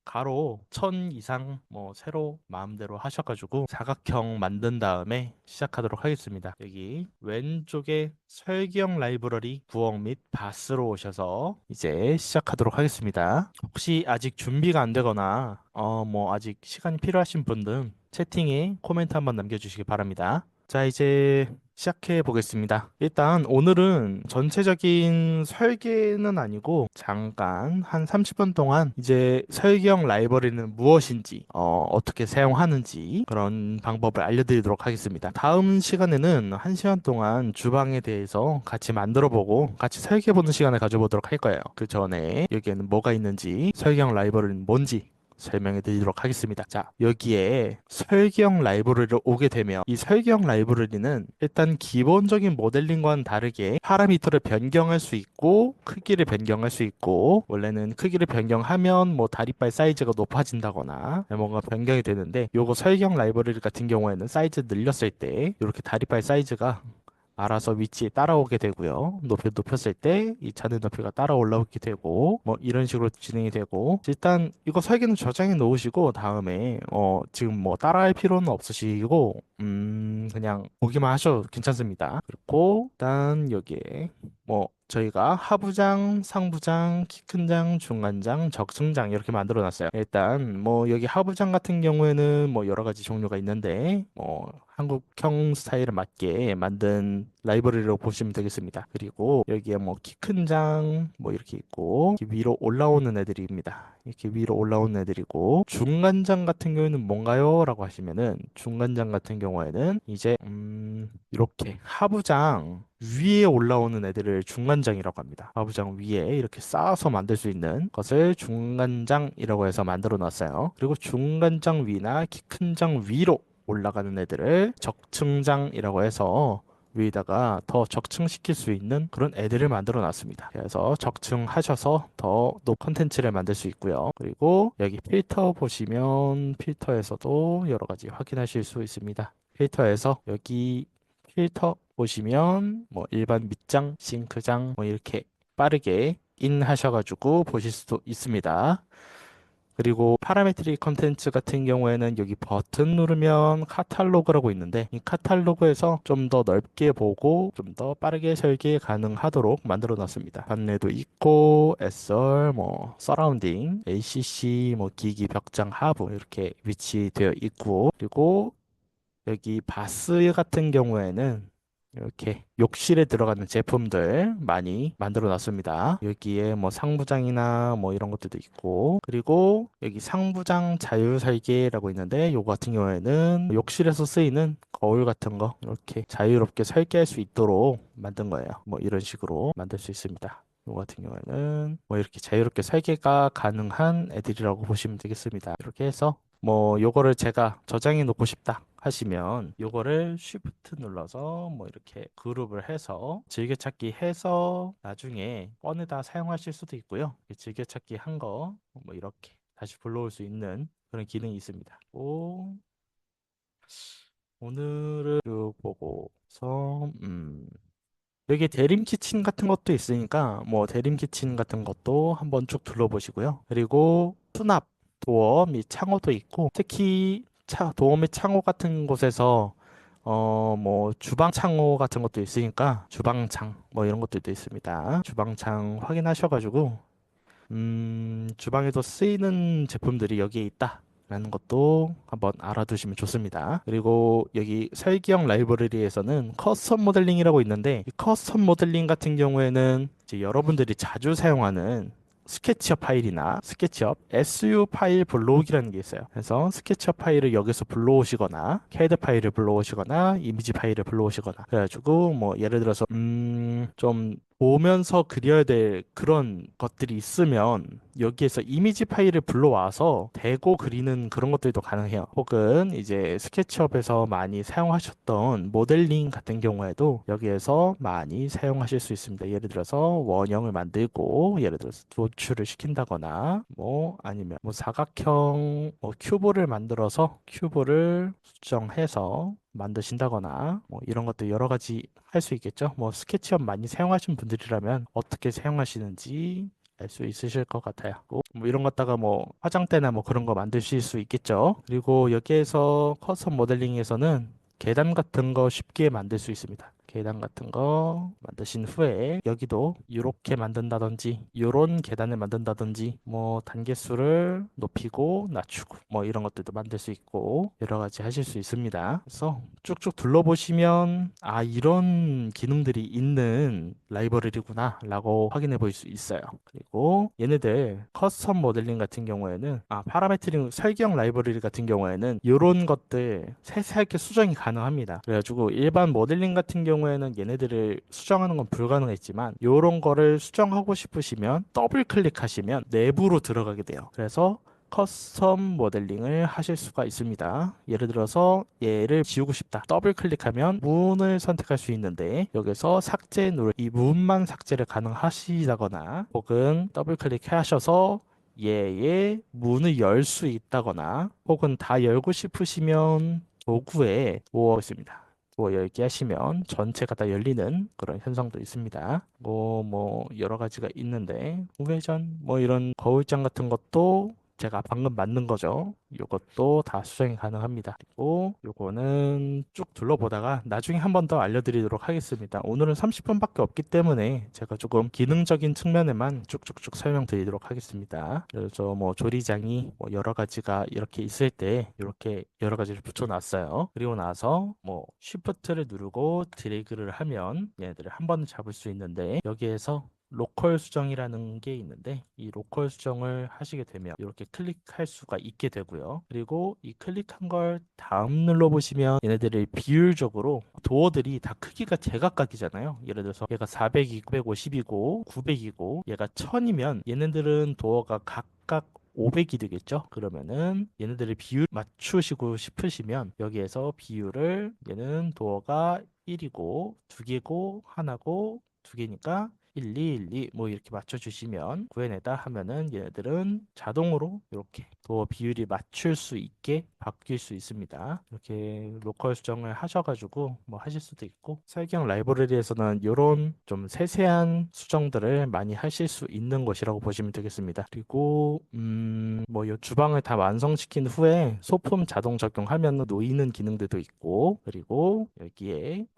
가로 1000 이상 뭐 세로 마음대로 하셔가지고 사각형 만든 다음에 시작하도록 하겠습니다. 여기 왼쪽에 설계형 라이브러리 부엌 및 바스로 오셔서 이제 시작하도록 하겠습니다. 혹시 아직 준비가 안 되거나 뭐 아직 시간이 필요하신 분들은 채팅에 코멘트 한번 남겨주시기 바랍니다. 자, 이제 시작해 보겠습니다. 일단 오늘은 전체적인 설계는 아니고 잠깐 한 30분 동안 이제 설계형 라이브러리는 무엇인지 어떻게 사용하는지 그런 방법을 알려드리도록 하겠습니다. 다음 시간에는 1시간 동안 주방에 대해서 같이 만들어 보고 같이 설계해 보는 시간을 가져보도록 할 거예요. 그 전에 여기에는 뭐가 있는지 설계형 라이브러리는 뭔지 설명해 드리도록 하겠습니다. 자, 여기에 설계형 라이브러리로 오게 되면 이 설계형 라이브러리는 일단 기본적인 모델링과는 다르게 파라미터를 변경할 수 있고 크기를 변경할 수 있고 원래는 크기를 변경하면 뭐 다리발 사이즈가 높아진다거나 뭔가 변경이 되는데 요거 설계형 라이브러리 같은 경우에는 사이즈 늘렸을 때 이렇게 다리발 사이즈가 알아서 위치에 따라오게 되고요. 높이 높였을 때 이 잔의 높이가 따라 올라오게 되고 뭐 이런 식으로 진행이 되고 일단 이거 설계는 저장해 놓으시고 다음에 지금 뭐 따라할 필요는 없으시고 그냥 보기만 하셔도 괜찮습니다. 그리고 일단 여기에 뭐 저희가 하부장, 상부장, 키 큰 장, 중간장, 적층장 이렇게 만들어 놨어요. 일단 뭐 여기 하부장 같은 경우에는 뭐 여러 가지 종류가 있는데 뭐 한국형 스타일에 맞게 만든 라이브러리로 보시면 되겠습니다. 그리고 여기에 뭐 키 큰 장 뭐 이렇게 있고 이렇게 위로 올라오는 애들입니다. 이렇게 위로 올라오는 애들이고 중간장 같은 경우에는 뭔가요? 라고 하시면은 중간장 같은 경우에는 이제 이렇게 하부장 위에 올라오는 애들을 중간장이라고 합니다. 하부장 위에 이렇게 쌓아서 만들 수 있는 것을 중간장이라고 해서 만들어 놨어요. 그리고 중간장 위나 키 큰 장 위로 올라가는 애들을 적층장이라고 해서 위에다가 더 적층시킬 수 있는 그런 애들을 만들어 놨습니다. 그래서 적층하셔서 더 높은 컨텐츠를 만들 수 있고요. 그리고 여기 필터 보시면 필터에서도 여러 가지 확인하실 수 있습니다. 필터에서 여기 필터 보시면 뭐 일반 밑장, 싱크장 뭐 이렇게 빠르게 인 하셔가지고 보실 수도 있습니다. 그리고 파라메트릭 컨텐츠 같은 경우에는 여기 버튼 누르면 카탈로그라고 있는데 이 카탈로그에서 좀 더 넓게 보고 좀 더 빠르게 설계 가능하도록 만들어 놨습니다. 판넬도 있고 SR, 뭐 서라운딩, ACC, 뭐 기기, 벽장, 하부 이렇게 위치되어 있고 그리고 여기 바스 같은 경우에는 이렇게 욕실에 들어가는 제품들 많이 만들어 놨습니다. 여기에 뭐 상부장이나 뭐 이런 것들도 있고, 그리고 여기 상부장 자유 설계라고 있는데, 요거 같은 경우에는 욕실에서 쓰이는 거울 같은 거 이렇게 자유롭게 설계할 수 있도록 만든 거예요. 뭐 이런 식으로 만들 수 있습니다. 요거 같은 경우에는 뭐 이렇게 자유롭게 설계가 가능한 애들이라고 보시면 되겠습니다. 이렇게 해서 뭐 요거를 제가 저장해 놓고 싶다 하시면 요거를 Shift 눌러서 뭐 이렇게 그룹을 해서 즐겨찾기 해서 나중에 꺼내다 사용하실 수도 있고요. 즐겨찾기 한 거 뭐 이렇게 다시 불러올 수 있는 그런 기능이 있습니다. 오늘은 쭉 보고서 여기 대림 키친 같은 것도 있으니까 뭐 대림 키친 같은 것도 한번 쭉 둘러보시고요. 그리고 수납, 도어 및 창호도 있고, 특히 도어 및 창호 같은 곳에서 뭐 주방 창호 같은 것도 있으니까 주방창 뭐 이런 것들도 있습니다. 주방창 확인하셔가지고 주방에도 쓰이는 제품들이 여기에 있다. 라는 것도 한번 알아두시면 좋습니다. 그리고 여기 설계형 라이브러리에서는 커스텀 모델링이라고 있는데, 이 커스텀 모델링 같은 경우에는 이제 여러분들이 자주 사용하는 스케치업 파일이나 스케치업 SU 파일 불러오기라는 게 있어요. 그래서 스케치업 파일을 여기서 불러오시거나 캐드 파일을 불러오시거나 이미지 파일을 불러오시거나, 그래가지고 뭐 예를 들어서 좀 보면서 그려야 될 그런 것들이 있으면 여기에서 이미지 파일을 불러와서 대고 그리는 그런 것들도 가능해요. 혹은 이제 스케치업에서 많이 사용하셨던 모델링 같은 경우에도 여기에서 많이 사용하실 수 있습니다. 예를 들어서 원형을 만들고, 예를 들어서 도출을 시킨다거나, 뭐 아니면 뭐 사각형 뭐 큐브를 만들어서 큐브를 수정해서 만드신다거나, 뭐 이런 것도 여러 가지 할 수 있겠죠. 뭐 스케치업 많이 사용하신 분들이라면 어떻게 사용하시는지 알 수 있으실 것 같아요. 뭐 이런 거 갖다가 뭐 화장대나 뭐 그런 거 만드실 수 있겠죠. 그리고 여기에서 커스텀 모델링에서는 계단 같은 거 쉽게 만들 수 있습니다. 계단 같은 거 만드신 후에 여기도 이렇게 만든다든지, 이런 계단을 만든다든지, 뭐 단계수를 높이고 낮추고 뭐 이런 것들도 만들 수 있고 여러 가지 하실 수 있습니다. 그래서 쭉쭉 둘러보시면 아, 이런 기능들이 있는 라이브러리구나 라고 확인해 볼 수 있어요. 그리고 얘네들 커스텀 모델링 같은 경우에는 파라메트링 설계형 라이브러리 같은 경우에는 이런 것들 세세하게 수정이 가능합니다. 그래가지고 일반 모델링 같은 경우에는 얘네들을 수정하는 건 불가능했지만, 이런 거를 수정하고 싶으시면 더블 클릭하시면 내부로 들어가게 돼요. 그래서 커스텀 모델링을 하실 수가 있습니다. 예를 들어서 얘를 지우고 싶다. 더블 클릭하면 문을 선택할 수 있는데, 여기서 삭제 누르 이 문만 삭제를 가능하시다거나, 혹은 더블 클릭하셔서 얘의 문을 열 수 있다거나, 혹은 다 열고 싶으시면 도구에 도어 있습니다. 도어 열기 하시면 전체가 다 열리는 그런 현상도 있습니다. 뭐 여러 가지가 있는데, 우회전 뭐 이런 거울장 같은 것도 제가 방금 만든 거죠. 이것도 다 수정이 가능합니다. 그리고 요거는 쭉 둘러보다가 나중에 한 번 더 알려드리도록 하겠습니다. 오늘은 30분밖에 없기 때문에 제가 조금 기능적인 측면에만 쭉쭉쭉 설명드리도록 하겠습니다. 그래서 뭐 조리장이 뭐 여러 가지가 이렇게 있을 때 이렇게 여러 가지를 붙여놨어요. 그리고 나서 뭐 쉬프트를 누르고 드래그를 하면 얘네들을 한 번 잡을 수 있는데, 여기에서 로컬 수정이라는 게 있는데, 이 로컬 수정을 하시게 되면 이렇게 클릭할 수가 있게 되고요. 그리고 이 클릭한 걸 다음 눌러보시면 얘네들이 비율적으로 도어들이 다 크기가 제각각이잖아요. 예를 들어서 얘가 400이고 950이고 900이고 얘가 1000이면 얘네들은 도어가 각각 500이 되겠죠. 그러면은 얘네들의 비율 맞추시고 싶으시면 여기에서 비율을, 얘는 도어가 1이고 2개고 하나고 2개니까 1, 2, 1, 2 뭐 이렇게 맞춰주시면, 구해내다 하면은 얘네들은 자동으로 이렇게 도어 비율이 맞출 수 있게 바뀔 수 있습니다. 이렇게 로컬 수정을 하셔가지고 뭐 하실 수도 있고, 설계형 라이브러리에서는 이런 좀 세세한 수정들을 많이 하실 수 있는 것이라고 보시면 되겠습니다. 그리고 뭐 이 주방을 다 완성시킨 후에 소품 자동 적용하면 놓이는 기능들도 있고, 그리고 여기에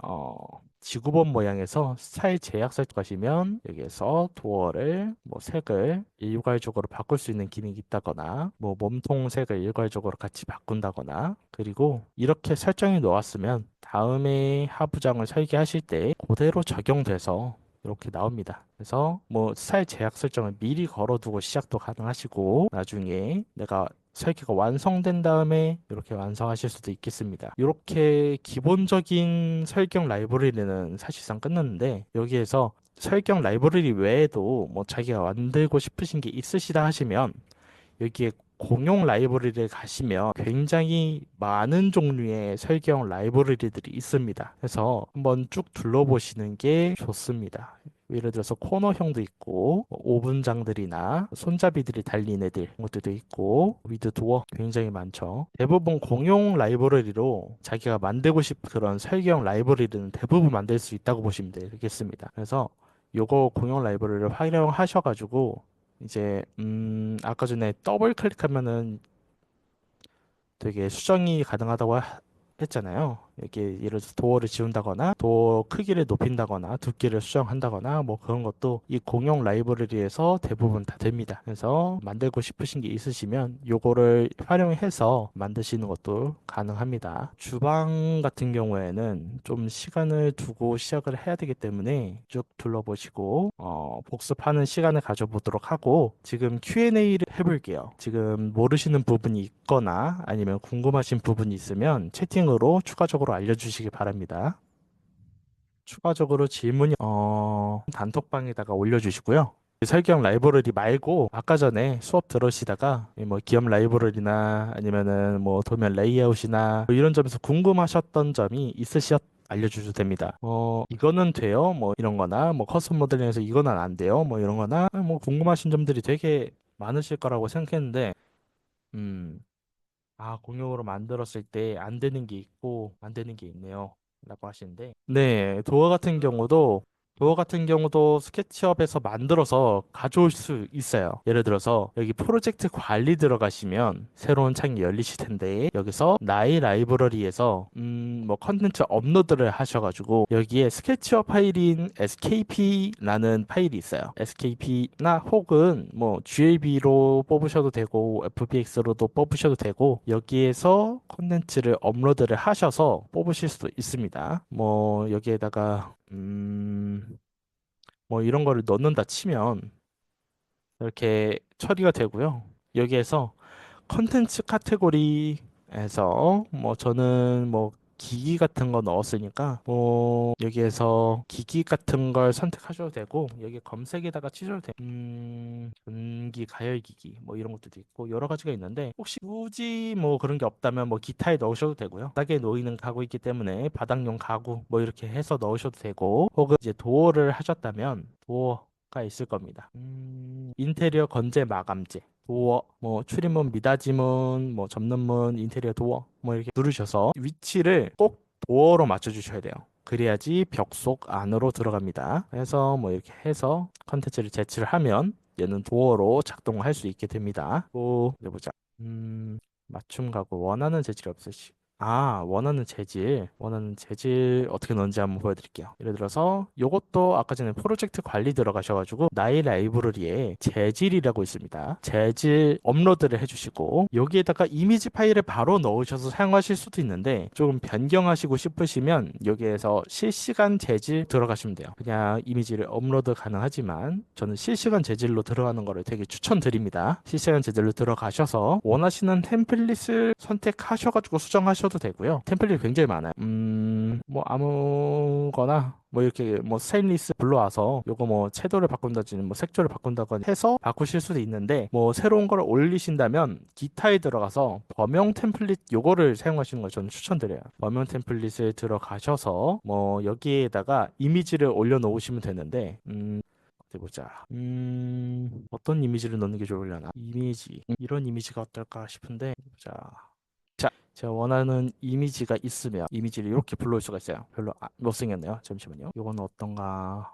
지구본 모양에서 스타일 제약 설정하시면 여기에서 도어를 뭐 색을 일괄적으로 바꿀 수 있는 기능이 있다거나, 뭐 뭐 몸통색을 일괄적으로 같이 바꾼다거나 그리고 이렇게 설정해 놓았으면 다음에 하부장을 설계하실 때 그대로 적용돼서 이렇게 나옵니다. 그래서 뭐 스타일 제약 설정을 미리 걸어두고 시작도 가능하시고 나중에 내가 설계가 완성된 다음에 이렇게 완성하실 수도 있겠습니다. 이렇게 기본적인 설경 라이브러리는 사실상 끝났는데 여기에서 설경 라이브러리 외에도 뭐 자기가 만들고 싶으신 게 있으시다 하시면 여기에 공용 라이브러리를 가시면 굉장히 많은 종류의 설계형 라이브러리들이 있습니다. 그래서 한번 쭉 둘러보시는 게 좋습니다. 예를 들어서 코너형도 있고 오분장들이나 손잡이들이 달린 애들 그런 것들도 있고 위드 도어 굉장히 많죠. 대부분 공용 라이브러리로 자기가 만들고 싶은 그런 설계형 라이브러리는 대부분 만들 수 있다고 보시면 되겠습니다. 그래서 요거 공용 라이브러리를 활용하셔가지고 이제 아까 전에 더블 클릭하면은 되게 수정이 가능하다고 했잖아요. 이렇게 예를 들어서 도어를 지운다거나 도어 크기를 높인다거나 두께를 수정한다거나 뭐 그런 것도 이 공용 라이브러리에서 대부분 다 됩니다. 그래서 만들고 싶으신 게 있으시면 요거를 활용해서 만드시는 것도 가능합니다. 주방 같은 경우에는 좀 시간을 두고 시작을 해야 되기 때문에 쭉 둘러보시고 복습하는 시간을 가져보도록 하고 지금 Q&A를 해볼게요. 지금 모르시는 부분이 있거나 아니면 궁금하신 부분이 있으면 채팅으로 추가적으로 알려주시기 바랍니다. 추가적으로 질문이 단톡방에다가 올려주시고요. 설경 라이브러리 말고 아까 전에 수업 들으시다가 뭐 기업 라이브러리나 아니면은 뭐 도면 레이아웃이나 뭐 이런 점에서 궁금하셨던 점이 있으셨 알려주셔도 됩니다. 이거는 돼요? 뭐 이런 거나 뭐 커스텀 모델링에서 이거는 안 돼요? 뭐 이런 거나 뭐 궁금하신 점들이 되게 많으실 거라고 생각했는데 공용으로 만들었을 때 안 되는 게 있고 안 되는 게 있네요. 라고 하시는데 네, 도어 같은 경우도 스케치업에서 만들어서 가져올 수 있어요. 예를 들어서 여기 프로젝트 관리 들어가시면 새로운 창이 열리실 텐데 여기서 나의 라이브러리에서 뭐 컨텐츠 업로드를 하셔가지고 여기에 스케치업 파일인 skp라는 파일이 있어요. skp나 혹은 뭐 glb로 뽑으셔도 되고 fbx로도 뽑으셔도 되고 여기에서 컨텐츠를 업로드를 하셔서 뽑으실 수도 있습니다. 뭐 여기에다가 뭐 이런 거를 넣는다 치면 이렇게 처리가 되고요. 여기에서 컨텐츠 카테고리에서 뭐 저는 뭐 기기 같은 거 넣었으니까 뭐 여기에서 기기 같은 걸 선택하셔도 되고 여기 검색에다가 치셔도 돼요. 전기 가열기기 뭐 이런 것도 있고 여러 가지가 있는데 혹시 굳이 뭐 그런 게 없다면 뭐 기타에 넣으셔도 되고요. 바닥에 놓이는 가구 있기 때문에 바닥용 가구 뭐 이렇게 해서 넣으셔도 되고 혹은 이제 도어를 하셨다면 도어가 있을 겁니다. 인테리어 건재 마감재 도어, 뭐 출입문, 미닫이문, 뭐 접는문, 인테리어 도어 뭐 이렇게 누르셔서 위치를 꼭 도어로 맞춰주셔야 돼요. 그래야지 벽 속 안으로 들어갑니다. 그래서 뭐 이렇게 해서 컨텐츠를 제치를 하면 얘는 도어로 작동할 수 있게 됩니다. 또 보자. 맞춤 가구 원하는 재질이 없으시. 원하는 재질 어떻게 넣는지 한번 보여드릴게요. 예를 들어서 요것도 아까 전에 프로젝트 관리 들어가셔가지고 나의 라이브러리에 재질이라고 있습니다. 재질 업로드를 해주시고 여기에다가 이미지 파일을 바로 넣으셔서 사용하실 수도 있는데 조금 변경하시고 싶으시면 여기에서 실시간 재질 들어가시면 돼요. 그냥 이미지를 업로드 가능하지만 저는 실시간 재질로 들어가는 거를 되게 추천드립니다. 실시간 재질로 들어가셔서 원하시는 템플릿을 선택하셔가지고 수정하셔도 되고요. 템플릿 굉장히 많아요. 뭐 아무거나 뭐 이렇게 뭐 스테인리스 불러와서 요거 뭐 채도를 바꾼다든지 뭐 색조를 바꾼다거나 해서 바꾸실 수도 있는데 뭐 새로운 걸 올리신다면 기타에 들어가서 범용 템플릿 요거를 사용하시는 걸 저는 추천드려요. 범용 템플릿을 들어가셔서 뭐 여기에다가 이미지를 올려놓으시면 되는데 어디 보자. 어떤 이미지를 넣는 게 좋으려나? 이미지. 이런 이미지가 어떨까 싶은데 보자. 자, 제가 원하는 이미지가 있으면 이미지를 이렇게 불러올 수가 있어요. 별로 못생겼네요. 잠시만요. 이건 어떤가?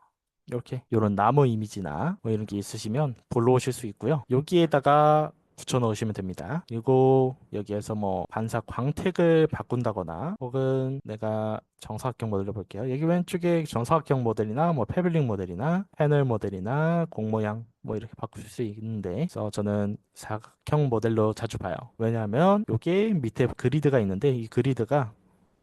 이렇게 이런 나무 이미지나 뭐 이런 게 있으시면 불러오실 수 있고요. 여기에다가 붙여 넣으시면 됩니다. 그리고 여기에서 뭐 반사 광택을 바꾼다거나 혹은 내가 정사각형 모델로 볼게요. 여기 왼쪽에 정사각형 모델이나 뭐 패블릭 모델이나 패널 모델이나 공 모양 뭐 이렇게 바꿀 수 있는데, 그래서 저는 사각형 모델로 자주 봐요. 왜냐하면 여기 밑에 그리드가 있는데 이 그리드가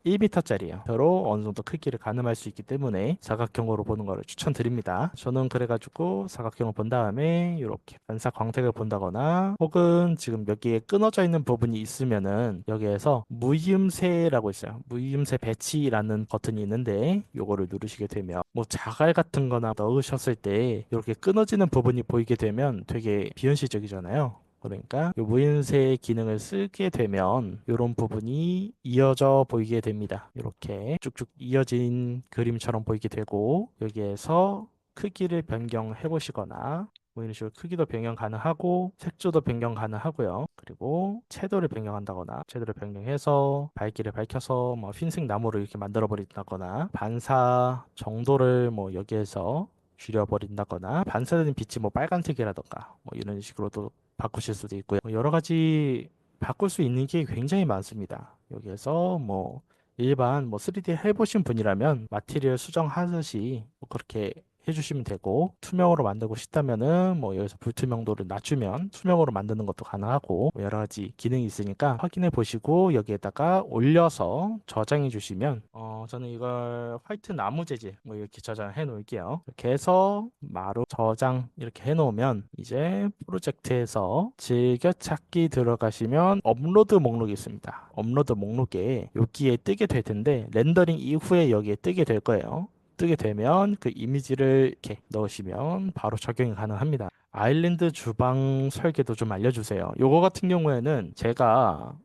1m짜리예요. 로 어느 정도 크기를 가늠할 수 있기 때문에 사각형으로 보는 거를 추천드립니다. 저는 그래가지고 사각형을 본 다음에 이렇게 반사 광택을 본다거나 혹은 지금 여기에 끊어져 있는 부분이 있으면은 여기에서 무이음새라고 있어요. 무이음새 배치라는 버튼이 있는데 요거를 누르시게 되면 뭐 자갈 같은 거나 넣으셨을 때 이렇게 끊어지는 부분이 보이게 되면 되게 비현실적이잖아요. 그러니까 이 무인쇄 기능을 쓰게 되면 이런 부분이 이어져 보이게 됩니다. 이렇게 쭉쭉 이어진 그림처럼 보이게 되고, 여기에서 크기를 변경해 보시거나 뭐 이런 식으로 크기도 변경 가능하고 색조도 변경 가능하고요. 그리고 채도를 변경한다거나 채도를 변경해서 밝기를 밝혀서 뭐 흰색 나무를 이렇게 만들어 버린다거나 반사 정도를 뭐 여기에서 줄여버린다거나 반사되는 빛이 뭐 빨간색이라던가 뭐 이런 식으로도 바꾸실 수도 있고요. 뭐 여러 가지 바꿀 수 있는 게 굉장히 많습니다. 여기에서 뭐 일반 뭐 3D 해보신 분이라면 마티리얼 수정하듯이 뭐 그렇게 해주시면 되고, 투명으로 만들고 싶다면은 뭐 여기서 불투명도를 낮추면 투명으로 만드는 것도 가능하고 뭐 여러 가지 기능이 있으니까 확인해 보시고 여기에다가 올려서 저장해 주시면 저는 이걸 화이트 나무 재질 뭐 이렇게 저장해 놓을게요. 이렇게 해서 마루 저장 이렇게 해 놓으면 이제 프로젝트에서 즐겨찾기 들어가시면 업로드 목록이 있습니다. 업로드 목록에 여기에 뜨게 될 텐데 렌더링 이후에 여기에 뜨게 될 거예요. 뜨게 되면 그 이미지를 이렇게 넣으시면 바로 적용이 가능합니다. 아일랜드 주방 설계도 좀 알려주세요. 요거 같은 경우에는 제가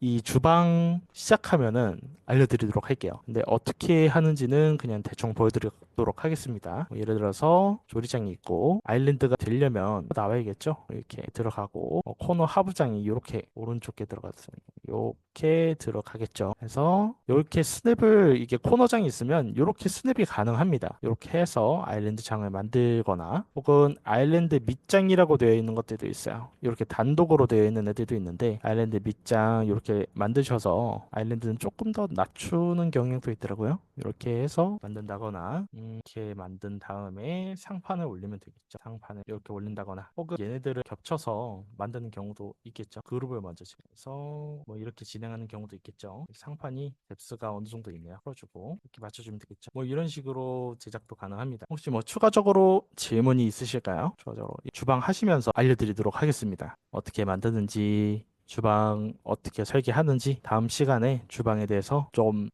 이 주방 시작하면은 알려드리도록 할게요. 근데 어떻게 하는지는 그냥 대충 보여드리도록 하겠습니다. 뭐 예를 들어서 조리장이 있고 아일랜드가 되려면 나와야겠죠. 이렇게 들어가고 코너 하부장이 이렇게 오른쪽에 들어갔어요. 이렇게 들어가겠죠. 그래서 이렇게 스냅을 이게 코너장이 있으면 이렇게 스냅이 가능합니다. 이렇게 해서 아일랜드 장을 만들거나 혹은 아일랜드 밑장이라고 되어 있는 것들도 있어요. 이렇게 단독으로 되어 있는 애들도 있는데 아일랜드 밑장 이렇게 만드셔서 아일랜드는 조금 더 낮추는 경향도 있더라고요. 이렇게 해서 만든다거나 이렇게 만든 다음에 상판을 올리면 되겠죠. 상판을 이렇게 올린다거나 혹은 얘네들을 겹쳐서 만드는 경우도 있겠죠. 그룹을 먼저 지어서 뭐 이렇게 진행하는 경우도 있겠죠. 상판이 뎁스가 어느 정도 있네요. 풀어주고 이렇게 맞춰주면 되겠죠. 뭐 이런 식으로 제작도 가능합니다. 혹시 뭐 추가적으로 질문이 있으실까요? 추가적으로 주방 하시면서 알려드리도록 하겠습니다. 어떻게 만드는지, 주방 어떻게 설계하는지 다음 시간에 주방에 대해서 좀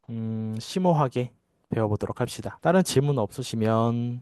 심오하게 배워보도록 합시다. 다른 질문 없으시면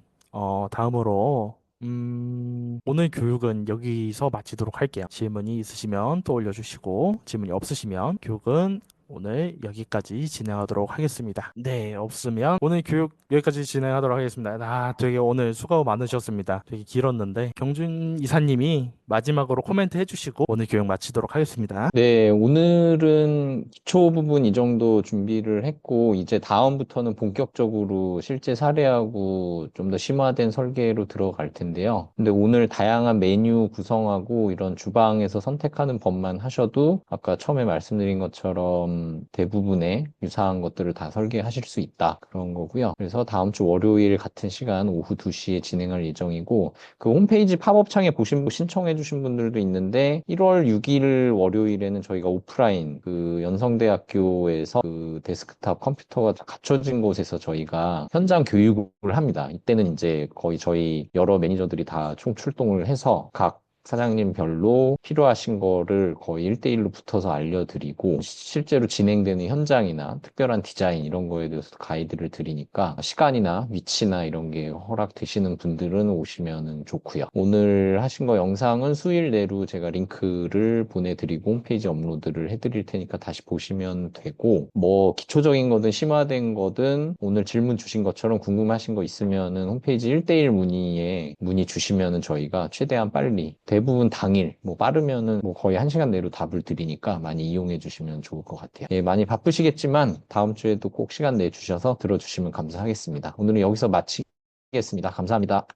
다음으로 오늘 교육은 여기서 마치도록 할게요. 질문이 있으시면 또 올려주시고 질문이 없으시면 교육은 오늘 여기까지 진행하도록 하겠습니다. 네, 없으면 오늘 교육 여기까지 진행하도록 하겠습니다. 되게 오늘 수고 많으셨습니다. 되게 길었는데 경준 이사님이 마지막으로 코멘트 해주시고 오늘 교육 마치도록 하겠습니다. 네, 오늘은 기초 부분 이 정도 준비를 했고, 이제 다음부터는 본격적으로 실제 사례하고 좀 더 심화된 설계로 들어갈 텐데요. 근데 오늘 다양한 메뉴 구성하고 이런 주방에서 선택하는 법만 하셔도 아까 처음에 말씀드린 것처럼 대부분의 유사한 것들을 다 설계하실 수 있다. 그런 거고요. 그래서 다음 주 월요일 같은 시간 오후 2시에 진행할 예정이고, 그 홈페이지 팝업창에 보신 분 신청해 주신 분들도 있는데 1월 6일 월요일에는 저희가 오프라인 그 연성대학교에서 그 데스크탑 컴퓨터가 다 갖춰진 곳에서 저희가 현장 교육을 합니다. 이때는 이제 거의 저희 여러 매니저들이 다 총 출동을 해서 각 사장님별로 필요하신 거를 거의 1대1로 붙어서 알려드리고 실제로 진행되는 현장이나 특별한 디자인 이런 거에 대해서 가이드를 드리니까 시간이나 위치나 이런 게 허락되시는 분들은 오시면 좋고요. 오늘 하신 거 영상은 수일 내로 제가 링크를 보내드리고 홈페이지 업로드를 해드릴 테니까 다시 보시면 되고 뭐 기초적인 거든 심화된 거든 오늘 질문 주신 것처럼 궁금하신 거 있으면은 홈페이지 1대1 문의에 문의 주시면은 저희가 최대한 빨리 대부분 당일, 뭐 빠르면은 뭐 거의 1시간 내로 답을 드리니까 많이 이용해 주시면 좋을 것 같아요. 예, 많이 바쁘시겠지만 다음 주에도 꼭 시간 내 주셔서 들어주시면 감사하겠습니다. 오늘은 여기서 마치겠습니다. 감사합니다.